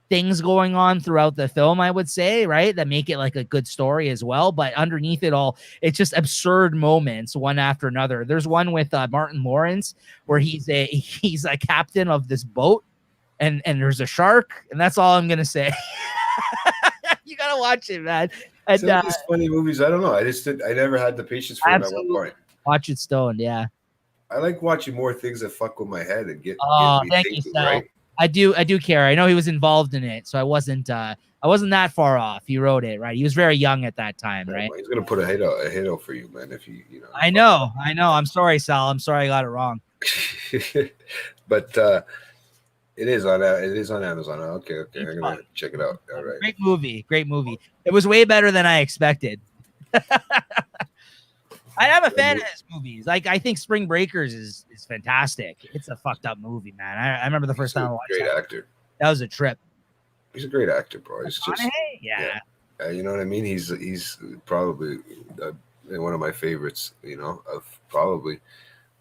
things going on throughout the film, I would say, right, that make it like a good story as well. But underneath it all, it's just absurd moments one after another. There's one with Martin Lawrence where he's a captain of this boat, and there's a shark, and that's all I'm gonna say. You gotta watch it, man. And these funny movies, I don't know. I never had the patience for them at one point. Watch it stoned, yeah. I like watching more things that fuck with my head and get. Thank you, Sal. Right? I do care. I know he was involved in it, so I wasn't that far off. He wrote it, right? He was very young at that time, right? He's gonna put a hit out for you, man. If you know. I know. I'm sorry, Sal. I'm sorry I got it wrong. But it is on Amazon. Okay. I'm gonna check it out. All right. Great movie. It was way better than I expected. I am a fan of his movies. Like I think Spring Breakers is fantastic. It's a fucked up movie, man. I remember the first time I watched it. Great actor. That was a trip. He's a great actor, bro. He's just yeah. You know what I mean? He's probably one of my favorites. Of probably.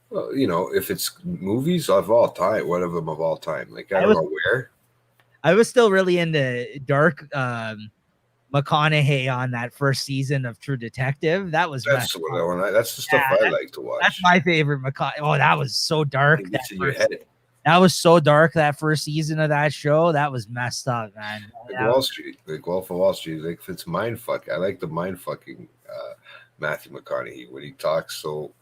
Well, if it's movies of all time, one of them of all time. Like I don't know where. I was still really into dark McConaughey on that first season of True Detective. That's the stuff I like to watch. That's my favorite McConaughey. Oh, that was so dark. That was so dark. That first season of that show, that was messed up, man. Wall Street, like Wolf of Wall Street, like if it's mind fuck. I like the mind fucking Matthew McConaughey when he talks so.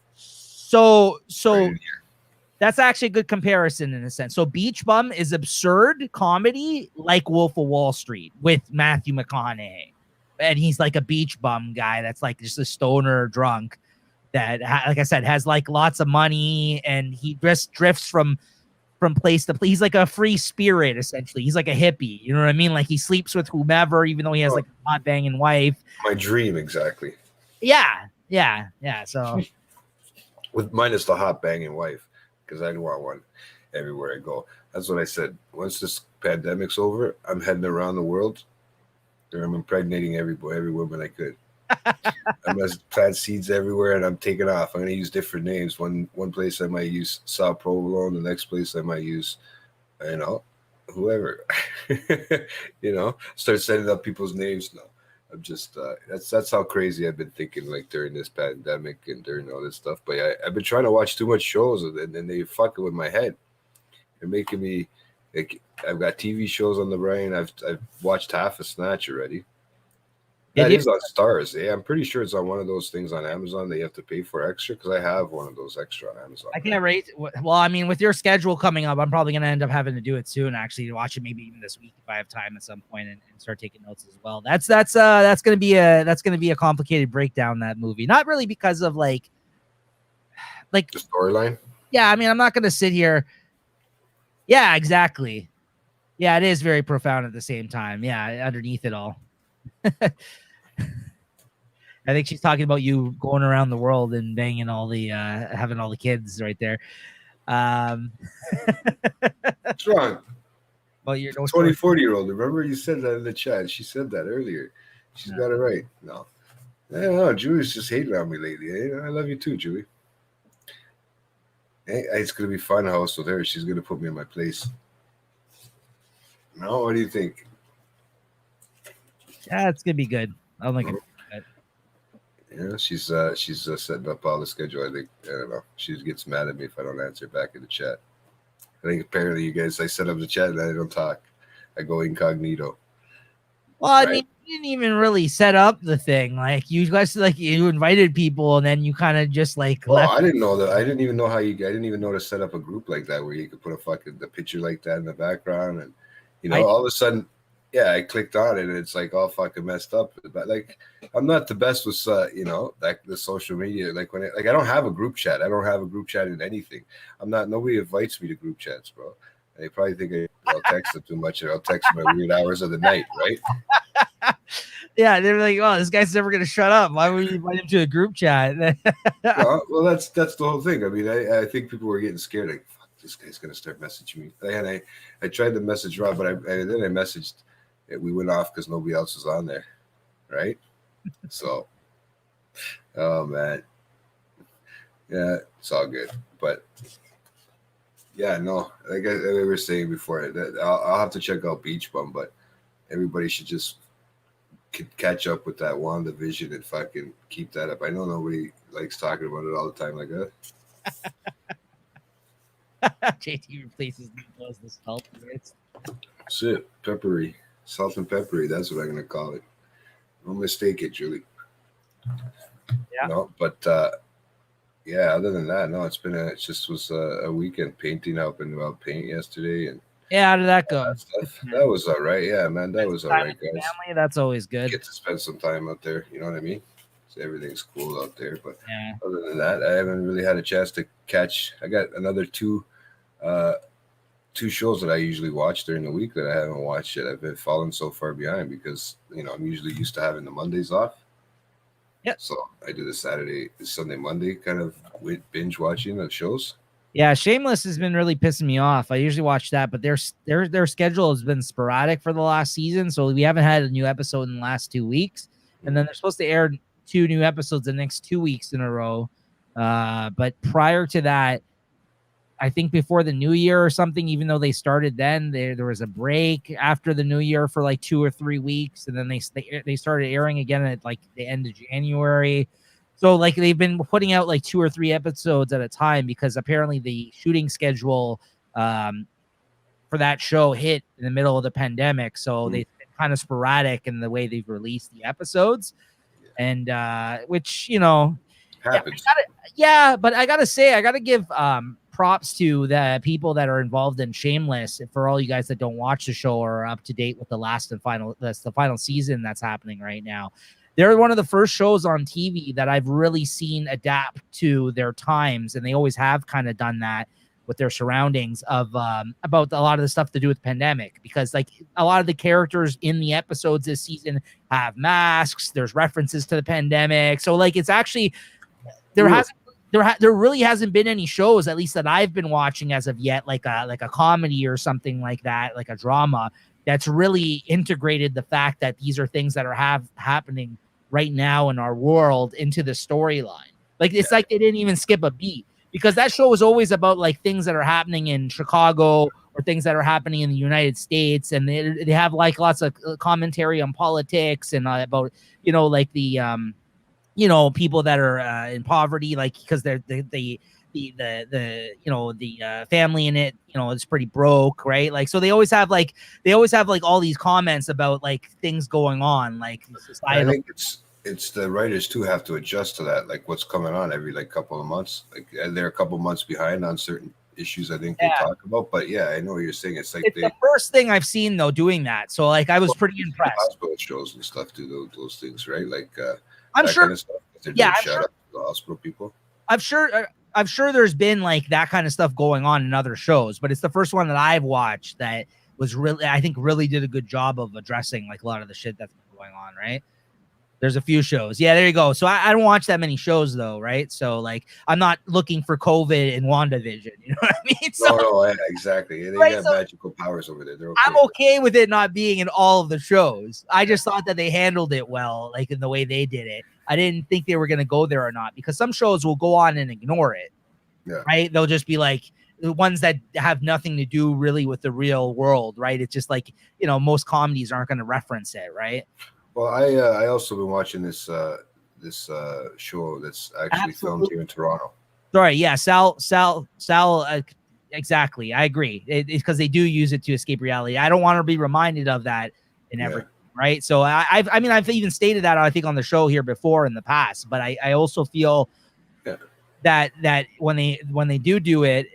That's actually a good comparison in a sense. So Beach Bum is absurd comedy like Wolf of Wall Street with Matthew McConaughey. And he's like a beach bum guy that's like just a stoner drunk. that, like I said, has like lots of money, and he just drifts from place to place. He's like a free spirit, essentially. He's like a hippie. You know what I mean? Like he sleeps with whomever, even though he has like a hot banging wife. My dream, exactly. Yeah. So with minus the hot banging wife, because I want one everywhere I go. That's what I said. Once this pandemic's over, I'm heading around the world. I'm impregnating every woman I could. I'm gonna plant seeds everywhere, and I'm taking off. I'm gonna use different names. One place I might use Sao Provolone. The next place I might use, whoever. Start setting up people's names now. I'm just that's how crazy I've been thinking, like during this pandemic and during all this stuff. But I've been trying to watch too much shows, and they fucking with my head. They're making me like I've got TV shows on the brain. I've watched half of Snatch already. That is on Stars. Yeah, I'm pretty sure it's on one of those things on Amazon that you have to pay for extra, because I have one of those extra on Amazon. I can't rate. Well, I mean, with your schedule coming up, I'm probably going to end up having to do it soon, actually, to watch it maybe even this week if I have time at some point, and start taking notes as well. That's going to be a complicated breakdown, that movie. Not really because of like the storyline. Yeah, I mean, I'm not going to sit here. Yeah, exactly. Yeah, it is very profound at the same time. Yeah, underneath it all. I think she's talking about you going around the world and banging all the having all the kids right there. What's wrong? Well, you're 40-year-old. Remember you said that in the chat. She said that earlier. She's got it right. No. I don't know. Julie's just hating on me lately. I love you too, Julie. Hey, it's gonna be fun house with her. She's gonna put me in my place. No, what do you think? Yeah, it's gonna be good. I don't like it. Yeah, she's setting up all the schedule. I think I don't know. She gets mad at me if I don't answer back in the chat. I think apparently you guys, I set up the chat and I don't talk. I go incognito. Well, I mean, you didn't even really set up the thing. Like you guys, like you invited people and then you kind of just like. Oh, I didn't know that. I didn't even know I didn't even know to set up a group like that where you could put the picture like that in the background, and all of a sudden. Yeah, I clicked on it and it's like all fucking messed up. But like, I'm not the best with like the social media. Like I don't have a group chat. I don't have a group chat in anything. Nobody invites me to group chats, bro. They probably think I'll text them too much, and I'll text my weird hours of the night, right? Yeah, they're like, "Oh, this guy's never gonna shut up. Why would you invite him to a group chat?" Well, that's the whole thing. I mean, I think people were getting scared. Like, fuck, this guy's gonna start messaging me. And I tried to message Rob, but then I messaged. We went off because nobody else was on there, right? So, oh man, yeah, it's all good. But yeah, no, like we were saying before, that I'll have to check out Beach Bum, but everybody should just catch up with that WandaVision and fucking keep that up. I know nobody likes talking about it all the time like that. JT replaces the salt. That's it, peppery. Salt and peppery, that's what I'm going to call it. Don't mistake it, Julie. Yeah. No, but yeah, other than that, no, it just was a weekend painting, helping about paint yesterday. And yeah, how did that go? That was all right. Yeah, man, that was all right, guys. Family, that's always good. Get to spend some time out there, you know what I mean? So everything's cool out there. But yeah. Other than that, I haven't really had a chance to catch. I got another two shows that I usually watch during the week that I haven't watched yet. I've been falling so far behind because I'm usually used to having the Mondays off. Yeah. So I do the Sunday, Monday kind of binge watching of shows. Yeah, Shameless has been really pissing me off. I usually watch that, but their schedule has been sporadic for the last season, so we haven't had a new episode in the last 2 weeks. And then they're supposed to air 2 new episodes the next 2 weeks in a row. But prior to that, I think before the new year or something, even though they started then, there was a break after the new year for like 2 or 3 weeks. And then they started airing again at like the end of January. So like they've been putting out like 2 or 3 episodes at a time because apparently the shooting schedule for that show hit in the middle of the pandemic. So they've been kind of sporadic in the way they've released the episodes. And which, happens. But I gotta say, I gotta give props to the people that are involved in Shameless. For all you guys that don't watch the show or are up to date with that's the final season that's happening right now. They're one of the first shows on TV that I've really seen adapt to their times, and they always have kind of done that with their surroundings of about a lot of the stuff to do with the pandemic, because like a lot of the characters in the episodes this season have masks. There's references to the pandemic, so like it's actually there really hasn't been any shows, at least that I've been watching as of yet, like a comedy or something like that, like a drama that's really integrated the fact that these are things that are happening right now in our world into the storyline. Like it's like they didn't even skip a beat, because that show was always about like things that are happening in Chicago or things that are happening in the United States, and they have like lots of commentary on politics and about like the people that are in poverty, like because they're the family in it, it's pretty broke, right? Like, so they always have like all these comments about like things going on, like societal. I think it's the writers too have to adjust to that, like what's coming on every like couple of months. Like they're a couple months behind on certain issues I think they talk about, but yeah, I know what you're saying. It's like the first thing I've seen though doing that, so like I was pretty impressed. Hospital shows and stuff do those things, right? Like I'm sure. Kind of stuff. Yeah, shout out to the hospital people. I'm sure there's been like that kind of stuff going on in other shows, but it's the first one that I've watched that was really did a good job of addressing like a lot of the shit that's been going on, right? There's a few shows. Yeah, there you go. So I don't watch that many shows though, right? So like I'm not looking for COVID in WandaVision. You know what I mean? So, no, exactly. They got magical powers over there. Okay. I'm okay with it not being in all of the shows. I just thought that they handled it well, like in the way they did it. I didn't think they were going to go there or not, because some shows will go on and ignore it. Yeah. Right? They'll just be like the ones that have nothing to do really with the real world, right? It's just like, most comedies aren't going to reference it, right? Well, I also been watching this show that's actually filmed here in Toronto. Sorry, yeah, Sal. Exactly, I agree. It's because they do use it to escape reality. I don't want to be reminded of that in everything, right? So I've even stated that I think on the show here before in the past, but I also feel that when they do it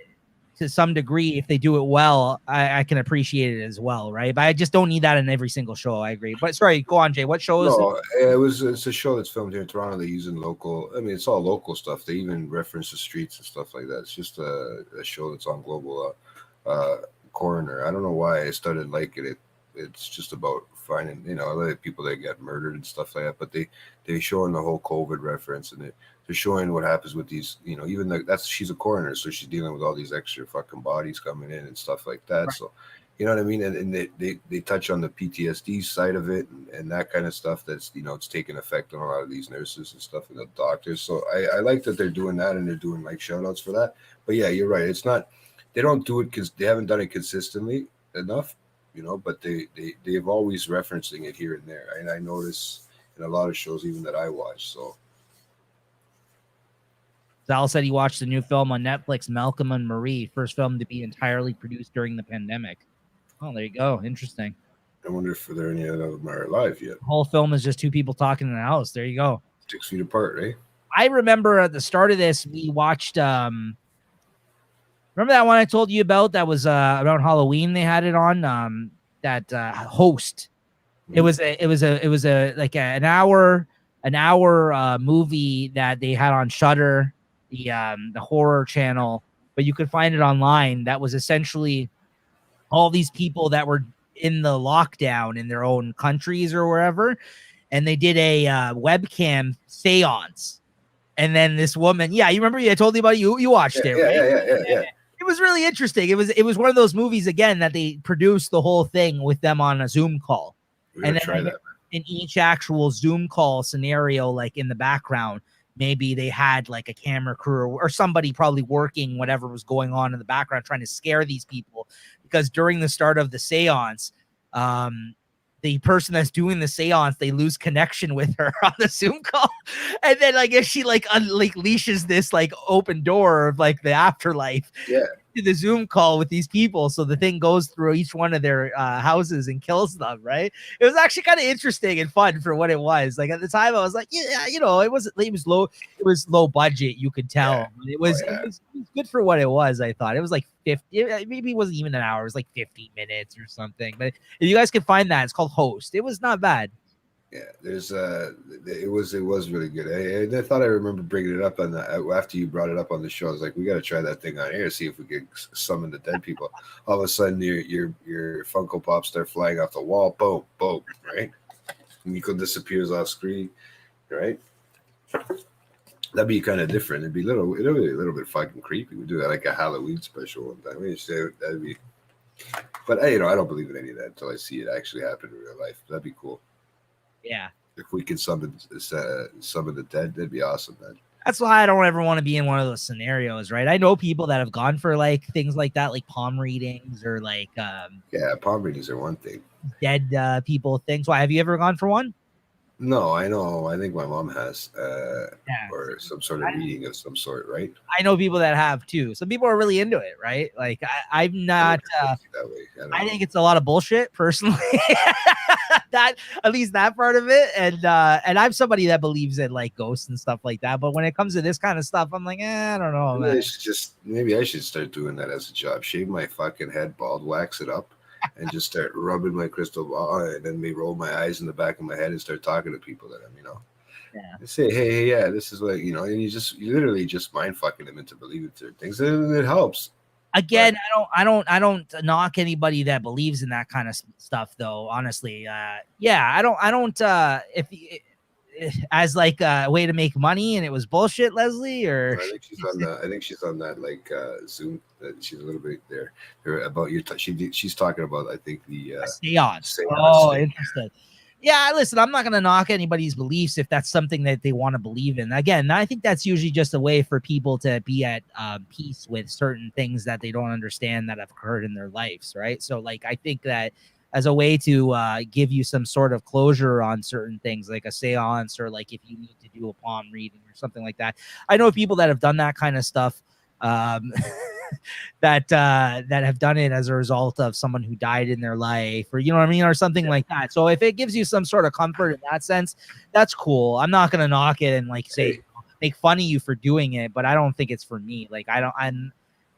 to some degree, if they do it well, I can appreciate it as well, right? But I just don't need that in every single show. I agree. But sorry, go on, Jay. What show is it? It's a show that's filmed here in Toronto. They're using local. I mean, it's all local stuff. They even reference the streets and stuff like that. It's just a show that's on Global Coroner. I don't know why I started liking it. It's just about finding, a lot of people that get murdered and stuff like that. But they're showing the whole COVID reference, and they're showing what happens with these, even she's a coroner, so she's dealing with all these extra fucking bodies coming in and stuff like that. Right. So, you know what I mean? And they touch on the PTSD side of it and that kind of stuff that's, it's taking effect on a lot of these nurses and stuff and the doctors. So I like that they're doing that, and they're doing like shout outs for that. But yeah, you're right. It's not, they don't do it because they haven't done it consistently enough, but they've always referencing it here and there. And I notice in a lot of shows, even that I watch. So Sal said he watched the new film on Netflix, Malcolm and Marie, first film to be entirely produced during the pandemic. Oh, there you go. Interesting. I wonder if there are any of them are alive yet. The whole film is just two people talking in a house. There you go. 6 feet apart, eh? I remember at the start of this, we watched remember that one I told you about that was around Halloween? They had it on that Host. It was like an hour movie that they had on Shudder, the horror channel, but you could find it online. That was essentially all these people that were in the lockdown in their own countries or wherever, and they did a webcam seance. And then this woman, you remember I told you about it? You watched it, right? Yeah. It was really interesting. It was one of those movies again that they produced the whole thing with them on a Zoom call. And then try that. In each actual Zoom call scenario, like in the background, maybe they had like a camera crew or somebody probably working whatever was going on in the background trying to scare these people, because during the start of the seance, the person that's doing the seance, they lose connection with her on the Zoom call. And then I guess she like unleashes this like open door of like the afterlife. Yeah. to the Zoom call with these people, so the thing goes through each one of their houses and kills them. Right? It was actually kind of interesting and fun for what it was. Like at the time, I was like, yeah, you know, it was low budget. You could tell. Yeah. It was good for what it was. I thought it was like 50, maybe it wasn't even an hour. It was like 50 minutes or something. But if you guys can find that, it's called Host. It was not bad. Yeah, there's it was really good. I thought I remember bringing it up on after you brought it up on the show. I was like, we got to try that thing on air, see if we can summon the dead people. All of a sudden, your Funko Pops start flying off the wall. Boom, boom, right? Nico disappears off screen, right? That'd be kind of different. It'd be a little bit fucking creepy. We do that like a Halloween special one time. That'd be. But I don't believe in any of that until I see it actually happen in real life. That'd be cool. Yeah. If we can summon the dead, that'd be awesome, man. That's why I don't ever want to be in one of those scenarios, right? I know people that have gone for like things like that, like palm readings or like palm readings are one thing. Dead people things. Why have you ever gone for one? No, I know. I think my mom has, or some sort of reading of some sort, right? I know people that have too. Some people are really into it, right? Like I'm not. That way. I think it's a lot of bullshit, personally. That at least that part of it, and I'm somebody that believes in like ghosts and stuff like that. But when it comes to this kind of stuff, I'm like, I don't know, man. Maybe I should start doing that as a job. Shave my fucking head bald, wax it up, and just start rubbing my crystal ball, and then me roll my eyes in the back of my head and start talking to people that I say, hey, yeah, this is what and you literally just mind fucking them into believing certain things, and it helps. Again, I don't knock anybody that believes in that kind of stuff, though. Honestly, I don't. If as like a way to make money, and it was bullshit, Leslie, or I think she's on that like Zoom. She's a little bit there about your. She's talking about, I think, the seance. Oh, interesting. Yeah, listen, I'm not going to knock anybody's beliefs if that's something that they want to believe in. Again, I think that's usually just a way for people to be at peace with certain things that they don't understand that have occurred in their lives, right? So, like, I think that as a way to give you some sort of closure on certain things, like a seance, or like if you need to do a palm reading or something like that. I know people that have done that kind of stuff. That have done it as a result of someone who died in their life, or you know what I mean, or something like that. So if it gives you some sort of comfort in that sense, that's cool. I'm not gonna knock it and like say make fun of you for doing it, but I don't think it's for me. Like I don't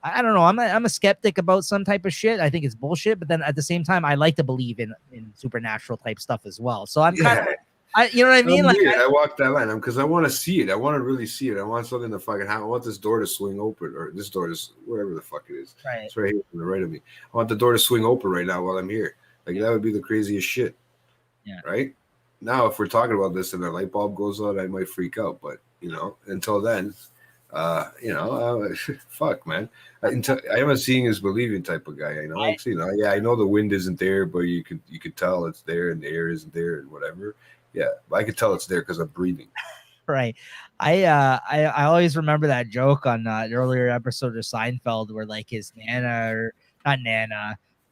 know. I'm a skeptic about some type of shit. I think it's bullshit, but then at the same time, I like to believe in supernatural type stuff as well. So I'm kind of. You know what I mean? Like I walk that line because I want to see it. I want to really see it. I want something to fucking happen. I want this door to swing open, or this door is wherever the fuck it is. Right. It's right here to the right of me. I want the door to swing open right now while I'm here. Like that would be the craziest shit. Yeah. Right. Now, if we're talking about this and the light bulb goes on, I might freak out. But until then, fuck, man. I am a seeing is believing type of guy. I know the wind isn't there, but you could tell it's there, and the air isn't there, and whatever. Yeah, I can tell it's there because I'm breathing. Right. I always remember that joke on an earlier episode of Seinfeld where like his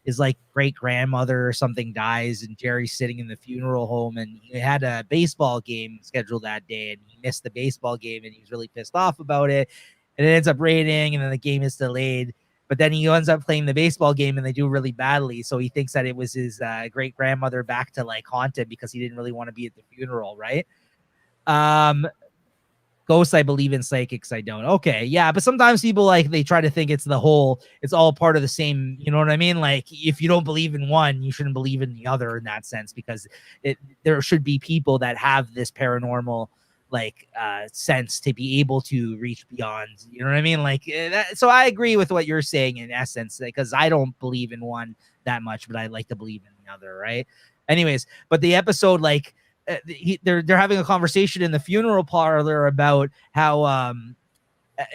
his like great grandmother or something dies, and Jerry's sitting in the funeral home, and he had a baseball game scheduled that day, and he missed the baseball game, and he was really pissed off about it, and it ends up raining, and then the game is delayed. But then he ends up playing the baseball game and they do really badly. So he thinks that it was his great grandmother back to like haunt him because he didn't really want to be at the funeral. Right. Ghosts, I believe in. Psychics, I don't. Okay. Yeah. But sometimes people like they try to think it's all part of the same. You know what I mean? Like if you don't believe in one, you shouldn't believe in the other in that sense, because there should be people that have this paranormal sense to be able to reach beyond, you know what I mean? So I agree with what you're saying in essence, because I don't believe in one that much, but I like to believe in the other, right? Anyways, but the episode, they're having a conversation in the funeral parlor about how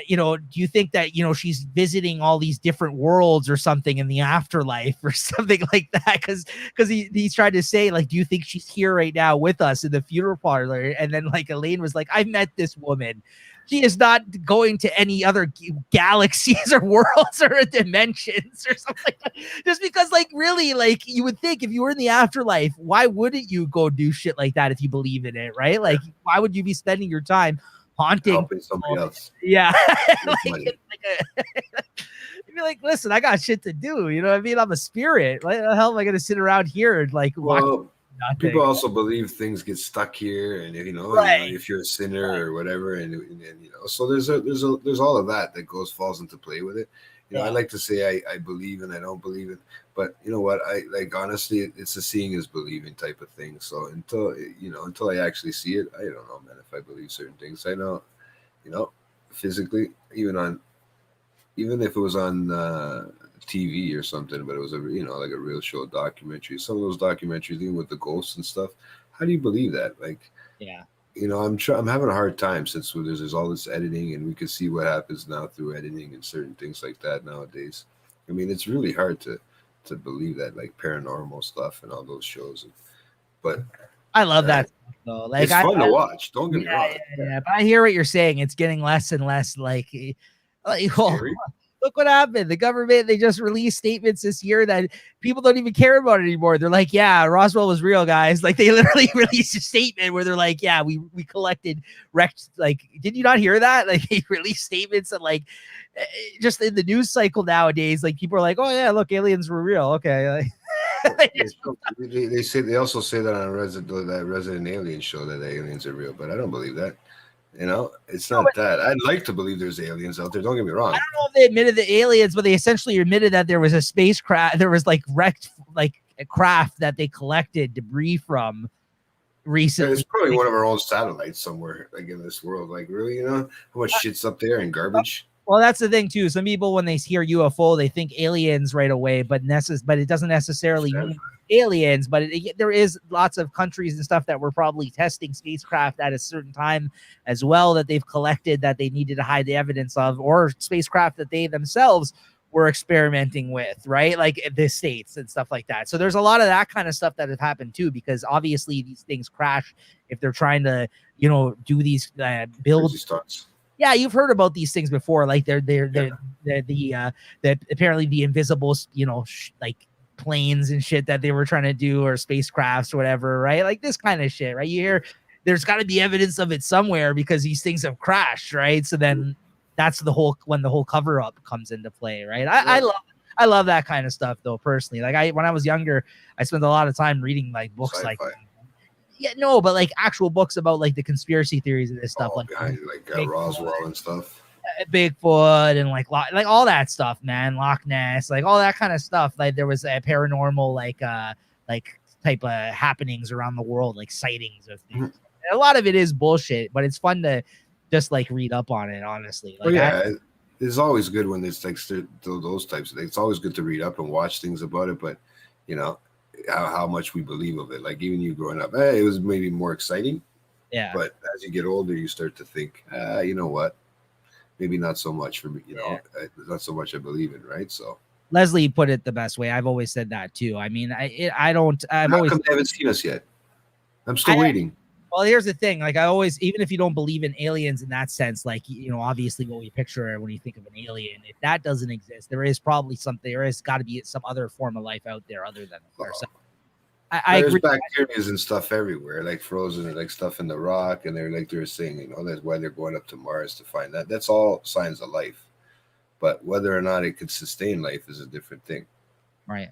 do you think that she's visiting all these different worlds or something in the afterlife or something like that, because he's trying to say, like, do you think she's here right now with us in the funeral parlor? And then like Elaine was like, I met this woman, she is not going to any other galaxies or worlds or dimensions or something like that. Just because really you would think if you were in the afterlife, why wouldn't you go do shit like that if you believe in it, right? Like why would you be spending your time haunting helping somebody else? Yeah. be like, listen, I got shit to do. You know what I mean? I'm a spirit. Like, the hell am I gonna sit around here and like watch? People also believe things get stuck here, and Right. if you're a sinner or whatever, and so there's all of that falls into play with it. I like to say I believe and I don't believe it, but you know what? I like honestly, it's a seeing is believing type of thing. So until I actually see it, I don't know, man. If I believe certain things, I know, physically, even if it was on TV or something, but it was like a real show documentary. Some of those documentaries, even with the ghosts and stuff, how do you believe that? Like, I'm having a hard time since there's all this editing, and we can see what happens now through editing and certain things like that nowadays. I mean, it's really hard to believe that, like paranormal stuff and all those shows. But I love that stuff, though. Like, it's fun to watch. Don't get me wrong. Yeah, but I hear what you're saying. It's getting less and less like look what happened. The government, they just released statements this year that people don't even care about it anymore. They're like, yeah, Roswell was real, guys. Like, they literally released a statement where they're like, yeah, we collected wrecked. Like, did you not hear that? Like, they released statements and like just in the news cycle nowadays, like people are like, oh yeah, look, aliens were real. Okay. They also say that on that Resident Alien show that aliens are real, but I don't believe that. It's not that. I'd like to believe there's aliens out there. Don't get me wrong. I don't know if they admitted the aliens, but they essentially admitted that there was a spacecraft. There was like wrecked, like a craft that they collected debris from recently. It's probably one of our own satellites somewhere, like in this world. Like, really, how much shit's up there and garbage. Well, that's the thing too. Some people, when they hear UFO, they think aliens right away, but it doesn't necessarily mean aliens. But there is lots of countries and stuff that were probably testing spacecraft at a certain time as well that they've collected that they needed to hide the evidence of, or spacecraft that they themselves were experimenting with, right? Like the States and stuff like that. So there's a lot of that kind of stuff that have happened too, because obviously these things crash if they're trying to, do these build stunts. Yeah, you've heard about these things before. Like they're the apparently the invisible, like planes and shit that they were trying to do, or spacecrafts or whatever, right? Like this kind of shit, right? You hear there's got to be evidence of it somewhere because these things have crashed, right? So then that's when the whole cover up comes into play, right? I love that kind of stuff though, personally. Like when I was younger, I spent a lot of time reading like books Sci-fi. like. Yeah, no, but like actual books about like the conspiracy theories of this stuff, like Roswell and stuff, Bigfoot, and like all that stuff, man, Loch Ness, like all that kind of stuff. Like there was a paranormal like type of happenings around the world, like sightings of things. Mm-hmm. A lot of it is bullshit, but it's fun to just like read up on it, honestly. Like, it's always good when it's like those types of things. It's always good to read up and watch things about it, but how much we believe of it. Like even you growing up, it was maybe more exciting. Yeah. But as you get older, you start to think, you know what? Maybe not so much for me. Not so much I believe in, right? So Leslie put it the best way. I've always said that too. I mean, I haven't seen us yet. I'm still waiting. Well, here's the thing. Like I always, even if you don't believe in aliens in that sense, like, obviously what we picture when you think of an alien, if that doesn't exist, there is probably something, there has got to be some other form of life out there other than ourselves. There's bacteria and stuff everywhere, like frozen, like stuff in the rock. And they're saying, that's why they're going up to Mars to find that. That's all signs of life. But whether or not it could sustain life is a different thing. Right.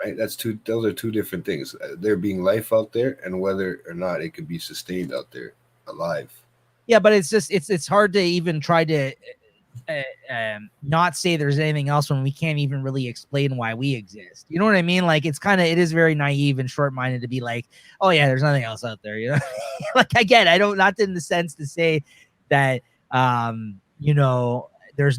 Right. Those are two different things. There being life out there and whether or not it could be sustained out there alive. Yeah, but it's just it's hard to even try to not say there's anything else when we can't even really explain why we exist. You know what I mean? Like it is very naive and short-minded to be like, oh yeah, there's nothing else out there. Like again, not in the sense to say that there's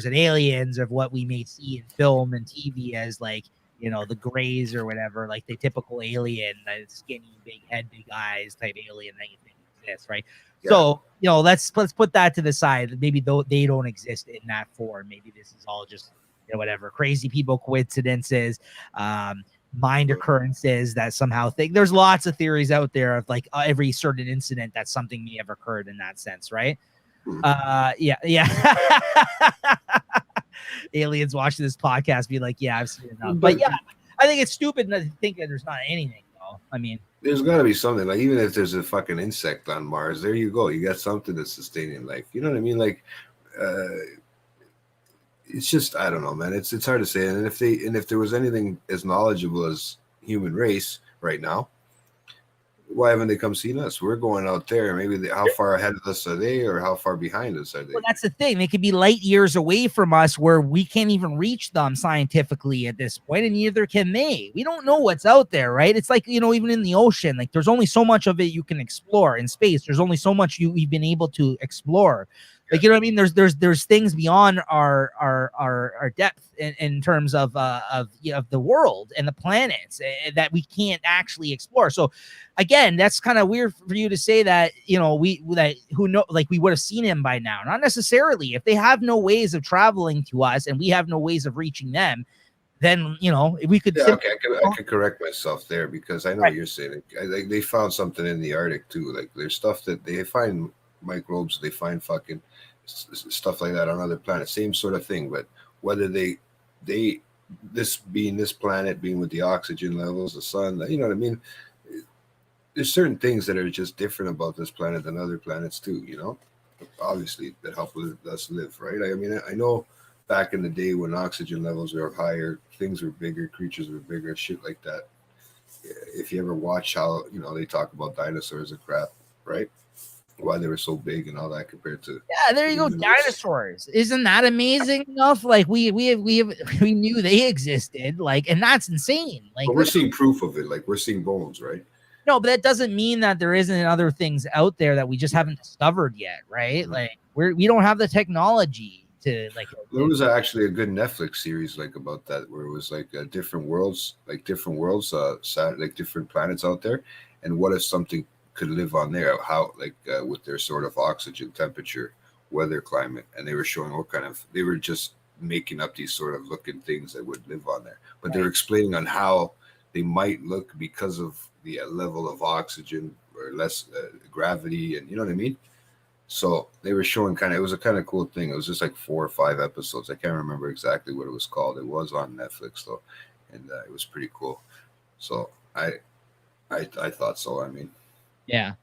an aliens of what we may see in film and TV as like, the Greys or whatever, like the typical alien, skinny, big head, big eyes type alien that you think exists, right? Yeah. So, let's put that to the side. Maybe they don't exist in that form. Maybe this is all just, whatever, crazy people coincidences, mind occurrences that somehow think. There's lots of theories out there of like every certain incident that something may have occurred in that sense, right? Yeah. Aliens watching this podcast be like, yeah, I've seen enough. But yeah, I think it's stupid to think that there's not anything though. I mean, there's got to be something. Like even if there's a fucking insect on Mars, there you go. You got something that's sustaining life. You know what I mean? Like, it's just, I don't know, man. It's hard to say. And if there was anything as knowledgeable as human race right now, why haven't they come seen us? We're going out there. Maybe how far ahead of us are they, or how far behind us are they? Well, that's the thing. They could be light years away from us where we can't even reach them scientifically at this point, and neither can they. We don't know what's out there, right? It's like, even in the ocean, like there's only so much of it you can explore. In space, there's only so much you've been able to explore. Like, you know what I mean? There's things beyond our depth in terms of the world and the planets that we can't actually explore. So again, that's kind of weird for you to say that, we would have seen him by now. Not necessarily. If they have no ways of traveling to us and we have no ways of reaching them, then we could. Yeah, okay, I could correct myself there, because I know what you're saying. Like they found something in the Arctic too. Like there's stuff that they find microbes, they find fucking stuff like that on other planets, same sort of thing. But whether this planet being with the oxygen levels, the sun, you know what I mean, there's certain things that are just different about this planet than other planets too, obviously, that help us live, right? I mean, I know back in the day when oxygen levels were higher, things were bigger, creatures were bigger, shit like that. If you ever watch how they talk about dinosaurs and crap, right? Why they were so big and all that compared to there you go, dinosaurs. Isn't that amazing enough? Like we knew they existed, like, and that's insane. Like, but we're seeing proof of it. Like we're seeing bones, right? No, but that doesn't mean that there isn't other things out there that we just haven't discovered yet, right? Mm-hmm. Like we don't have the technology to like. There was actually a good Netflix series like about that, where it was like different worlds, like different planets out there, and what if something could live on there, how with their sort of oxygen, temperature, weather, climate, and they were showing they were just making up these sort of looking things that would live on there, but they were explaining on how they might look because of the level of oxygen or less gravity, and you know what I mean. So they were showing it was a kind of cool thing. It was just like 4 or 5 episodes. I can't remember exactly what it was called. It was on Netflix though, and it was pretty cool. So I thought so. I mean. Yeah.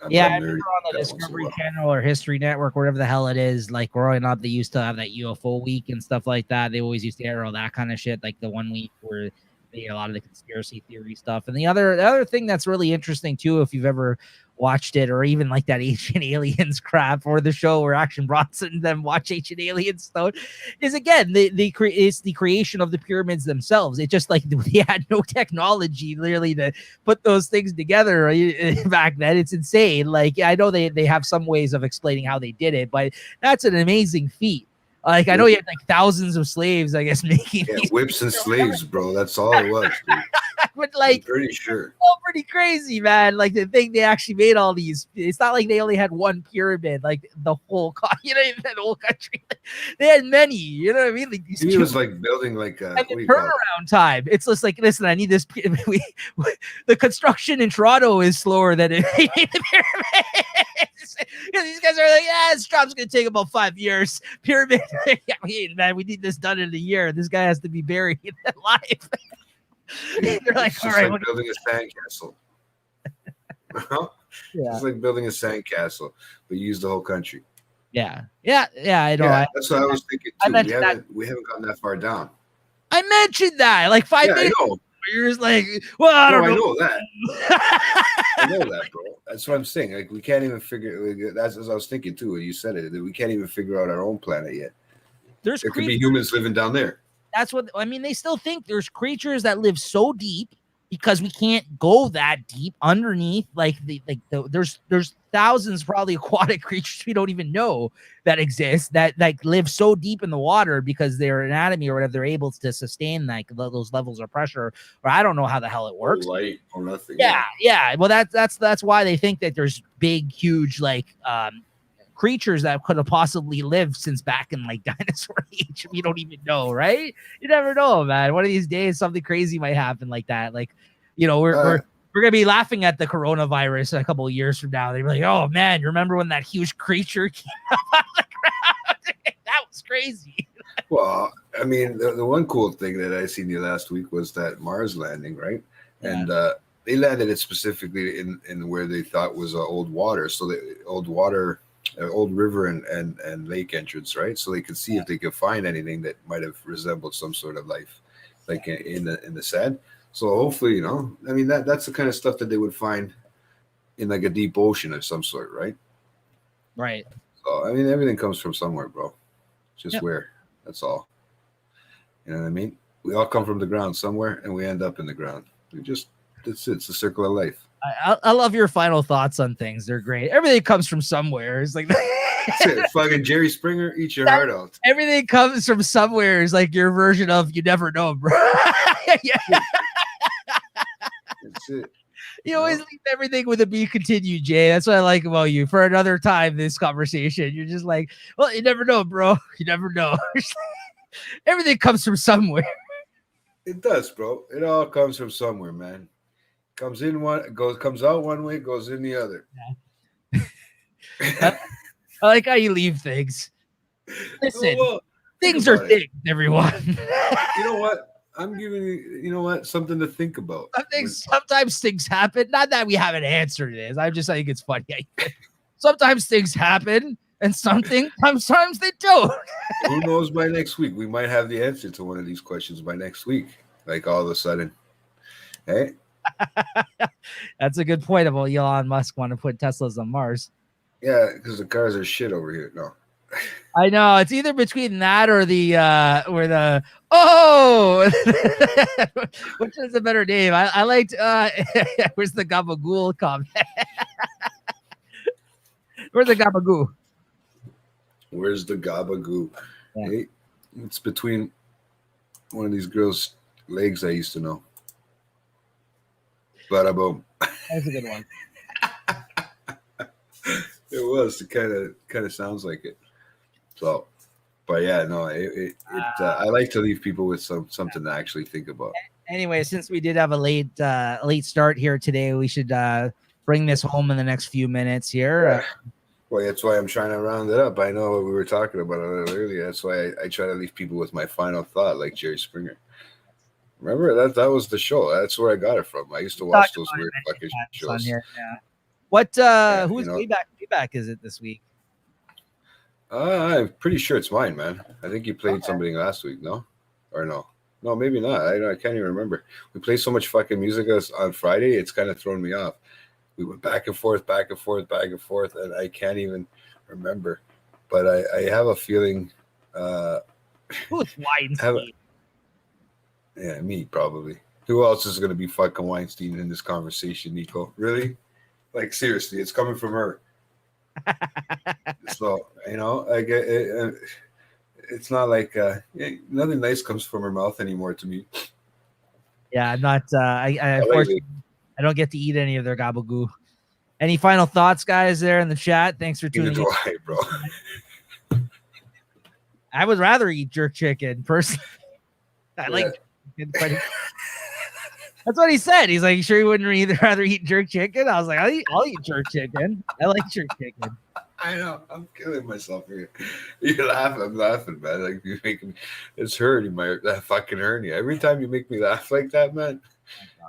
I remember on the Discovery Channel or History Network, whatever the hell it is, like growing up, they used to have that UFO week and stuff like that. They always used to air all that kind of shit, like the one week where they had a lot of the conspiracy theory stuff. And the other thing that's really interesting too, if you've ever watched it, or even like that Ancient Aliens crap, or the show where Action Bronson and them watch Ancient Aliens stuff, is again it's the creation of the pyramids themselves. It just like they had no technology really to put those things together back then. It's insane. Like I know they have some ways of explaining how they did it, but that's an amazing feat. Like I know you had like thousands of slaves, I guess, making whips and slaves, bro. That's all it was, dude. But like, I'm pretty sure. It's all pretty crazy, man. Like the thing they actually made all these. It's not like they only had one pyramid, like the whole, the whole country. They had many. You know what I mean? Like it was like building like a turnaround time. It's just like, listen, I need this. The construction in Toronto is slower than it. These guys are like, this job's gonna take about 5 years. Pyramid, man, we need this done in a year. This guy has to be buried alive. They're like, all right, like building a sandcastle. It's like building a sandcastle, but you use the whole country. Yeah. I know. Yeah, that's what I was thinking too. We haven't gotten that far down. I mentioned that like 5 minutes. I know. You're just like, well, I don't know. I know that. I know that, bro. That's what I'm saying. Like, we can't even figure. That's as I was thinking too. When you said it, that we can't even figure out our own planet yet. There could be humans living down there. That's what I mean. They still think there's creatures that live so deep because we can't go that deep underneath. There's thousands probably aquatic creatures we don't even know that exist that like live so deep in the water because their anatomy or whatever, they're able to sustain like those levels of pressure, or I don't know how the hell it works. Light or nothing. Yeah. Well, that's why they think that there's big, huge creatures that could have possibly lived since back in like dinosaur age. You don't even know, right? You never know, man. One of these days, something crazy might happen like that. Like, we're gonna be laughing at the coronavirus a couple of years from now. They're like, "Oh man, you remember when that huge creature came up out of the ground? That was crazy." Well, I mean, the one cool thing that I seen you last week was that Mars landing, right? Yeah. And they landed it specifically in where they thought was old water. So the old water old river and lake entrance, right? So they could see if they could find anything that might have resembled some sort of life, like in the sand. So hopefully, I mean that's the kind of stuff that they would find in like a deep ocean of some sort, right? Right. So I mean, everything comes from somewhere, bro. Just where. That's all. You know what I mean? We all come from the ground somewhere, and we end up in the ground. It's the circle of life. I love your final thoughts on things. They're great. Everything comes from somewhere. It's like fucking Jerry Springer, eat your heart out. Everything comes from somewhere. Is like your version of you never know, bro. Yeah. That's it. You always leave everything with a be continued, Jay. That's what I like about you. For another time, this conversation, you're just like, well, you never know, bro. You never know. Everything comes from somewhere. It does, bro. It all comes from somewhere, man. Comes out one way, goes in the other. Yeah. I like how you leave things. Listen, things are things, everyone. You know what? I'm giving you, something to think about. Sometimes things happen. Not that we have an answer to this. I think it's funny. Sometimes things happen, and sometimes they don't. Who knows by next week? We might have the answer to one of these questions by next week. Like all of a sudden. Hey? That's a good point about Elon Musk want to put Teslas on Mars. Yeah, because the cars are shit over here. No. I know it's either between that or the which is a better name. I liked where's the Gabagool comment? Where's the Gabagoo? Where's the Gabagoo? Yeah. Hey, it's between one of these girls' legs I used to know. Bada boom. That's a good one. It was. It kind of sounds like it. So, but yeah, no. I like to leave people with something to actually think about. Anyway, since we did have a late start here today, we should bring this home in the next few minutes here. Well, that's why I'm trying to round it up. I know what we were talking about a little earlier. That's why I try to leave people with my final thought, like Jerry Springer. Remember that was the show. That's where I got it from. I used to watch those weird fucking shows. Here. Yeah. What? Who's feedback is it this week? I'm pretty sure it's mine, man. I think you played somebody last week, no? Or no? No, maybe not. I can't even remember. We played so much fucking music on Friday, it's kind of thrown me off. We went back and forth, and I can't even remember. But I have a feeling. Who's Weinstein? Yeah, me probably. Who else is going to be fucking Weinstein in this conversation, Nico? Really? Like, seriously, it's coming from her. So, I get it. It's not like nothing nice comes from her mouth anymore to me. Yeah, I'm not. Unfortunately, I don't get to eat any of their gabagoo. Any final thoughts, guys, there in the chat? Thanks for tuning in. Bro. I would rather eat jerk chicken personally. I like chicken. That's what he said. He's like, sure, he wouldn't rather eat jerk chicken. I was like, I'll eat jerk chicken. I like jerk chicken. I know. I'm killing myself here. You laugh. I'm laughing, man. Like you make me. It's hurting that fucking hernia. Every time you make me laugh like that, man,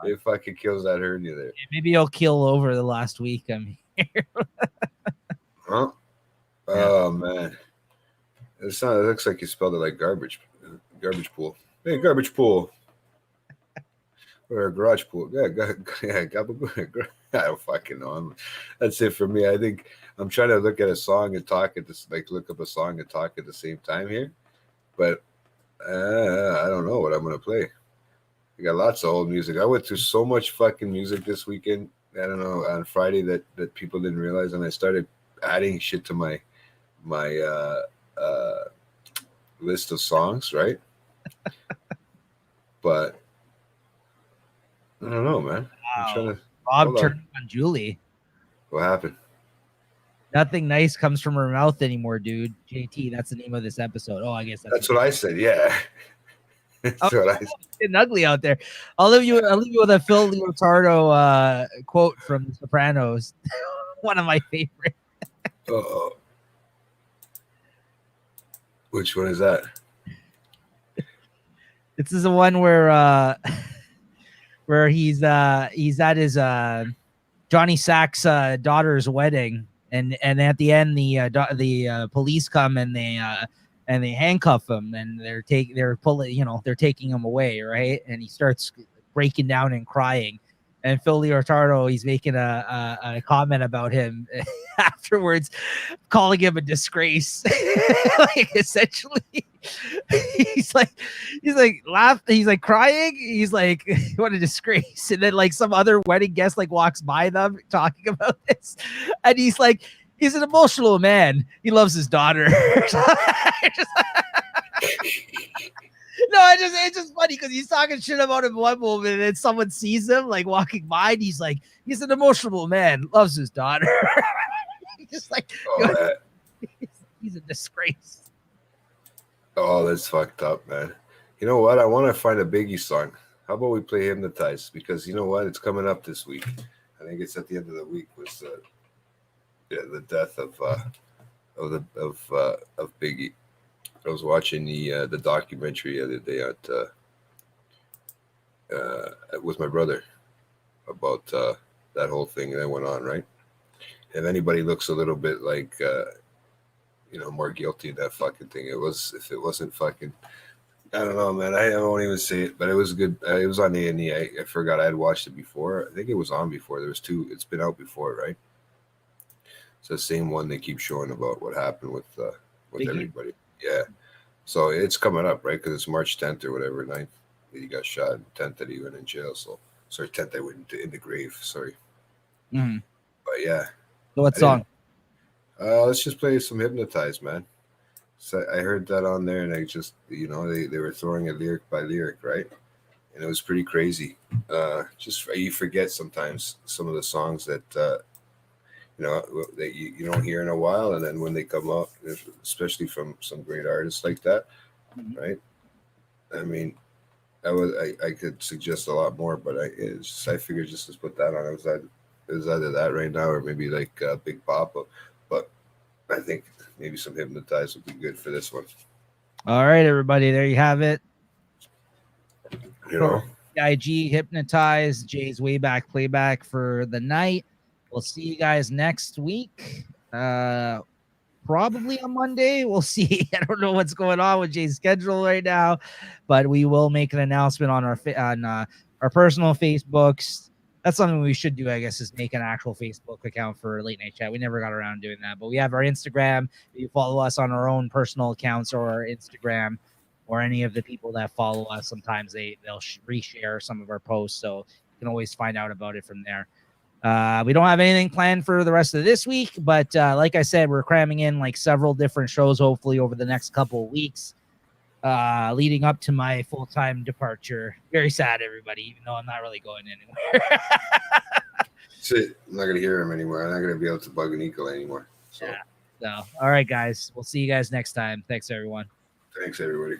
it fucking kills that hernia there. Maybe you'll kill over the last week. I'm here. Huh? Oh man, it looks like you spelled it like garbage pool. Hey, garbage pool. Or a garage pool. Yeah, I don't fucking know. That's it for me. I think I'm trying to look at a song and talk at this, like look up a song and talk at the same time here. But I don't know what I'm gonna play. I got lots of old music. I went through so much fucking music this weekend. I don't know, on Friday that people didn't realize, and I started adding shit to my list of songs, right? But I don't know, man. Wow. Rob turned on Julie. What happened? Nothing nice comes from her mouth anymore, dude. JT, that's the name of this episode. Oh, I guess that's what I said. Yeah. That's what I said. It's getting ugly out there. I'll leave you with a Phil Leotardo quote from The Sopranos. One of my favorite. Which one is that? This is the one where he's at his Johnny Sack's daughter's wedding, And at the end, the police come and they handcuff him, and they're taking him away, right? And he starts breaking down and crying. And Phil Leotardo, he's making a comment about him afterwards, calling him a disgrace. Like, essentially, he's like laughing, he's like crying, he's like, what a disgrace. And then like some other wedding guest like walks by them talking about this, and he's like, he's an emotional man. He loves his daughter. No, it's just funny because he's talking shit about him one moment, and then someone sees him like walking by, and he's like, he's an emotional man, loves his daughter. He's just like, he's a disgrace. Oh, that's fucked up, man. You know what? I want to find a Biggie song. How about we play Hypnotized? Because you know what? It's coming up this week. I think it's at the end of the week. Was the death of Biggie. I was watching the documentary the other day with my brother about that whole thing that went on, right? If anybody looks a little bit like more guilty of that fucking thing, if it wasn't fucking, I don't know, man. I won't even say it, but it was good. It was on A&E. I forgot I had watched it before. I think it was on before. There was two. It's been out before, right? It's the same one they keep showing about what happened with everybody. Yeah. So it's coming up, right? Because it's March 10th or whatever, 9th that he got shot, and 10th that he went in jail. So, sorry, 10th I went in the grave. Sorry. Mm-hmm. But yeah. So what song? Let's just play some Hypnotized, man. So I heard that on there, and I just, they were throwing it lyric by lyric, right? And it was pretty crazy. Just you forget sometimes some of the songs that that you don't hear in a while, and then when they come up, especially from some great artists like that, right? I mean, I could suggest a lot more, but I figured just to put that on. It was either that right now or maybe like Big Papa, but I think maybe some Hypnotized would be good for this one. All right, everybody, there you have it. IG Hypnotized, Jay's way back playback for the night. We'll see you guys next week. Probably on Monday. We'll see. I don't know what's going on with Jay's schedule right now, but we will make an announcement on our personal Facebooks. That's something we should do, I guess, is make an actual Facebook account for Late Night Chat. We never got around to doing that, but we have our Instagram. If you follow us on our own personal accounts or our Instagram, or any of the people that follow us, sometimes they'll reshare some of our posts, so you can always find out about it from there. We don't have anything planned for the rest of this week, but like I said, we're cramming in like several different shows, hopefully over the next couple of weeks, leading up to my full-time departure. Very sad, everybody, even though I'm not really going anywhere. That's it. I'm not going to hear him anymore. I'm not going to be able to bug Nico anymore. So. Yeah. So, all right, guys. We'll see you guys next time. Thanks, everyone. Thanks, everybody.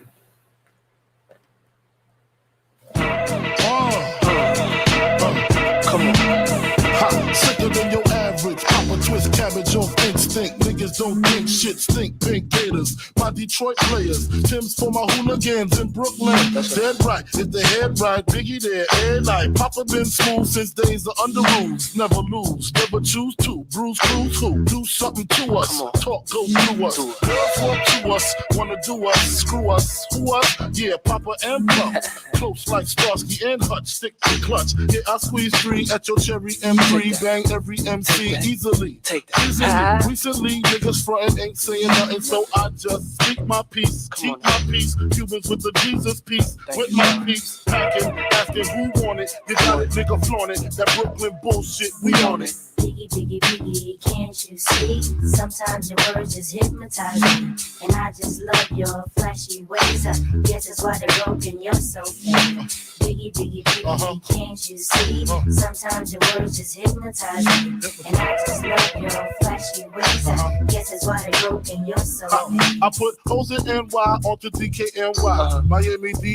Come on. Sicker than your average. Papa twist cabbage off instinct. Niggas don't think shit stink. Pink Gators, my Detroit players. Tim's for my hooligans in Brooklyn. Dead right, if the head right, Biggie there, air night. Papa been smooth since days of under rules. Never lose, never choose to. Bruise, cruise, who? Do something to us. Talk, go through us. Girls walk to us, wanna do us, screw us. Who us? Yeah, Papa and Pump. Close like Starsky and Hutch, stick to clutch. Yeah, I squeeze 3 at your cherry M3. Bang every MC easily. Take that. Easily. Recently, niggas frontin' ain't saying nothing, so I just speak my peace. Keep my peace. Cubans with the Jesus peace. With my peace. Packing, asking who want it. You got it, nigga, flaunt it. That Brooklyn bullshit, we on it. Biggie, biggie, biggie, can't you see? Sometimes your words just hypnotize me. And I just love your flashy ways. Guess that's why they're broken, you're so fake. Biggie, biggie, biggie, can't you see? Sometimes your words just hypnotize me. And I just love your flashy ways. Guess that's why they're broken, you're so fake. I put O's in NY onto DKNY. Miami, DC.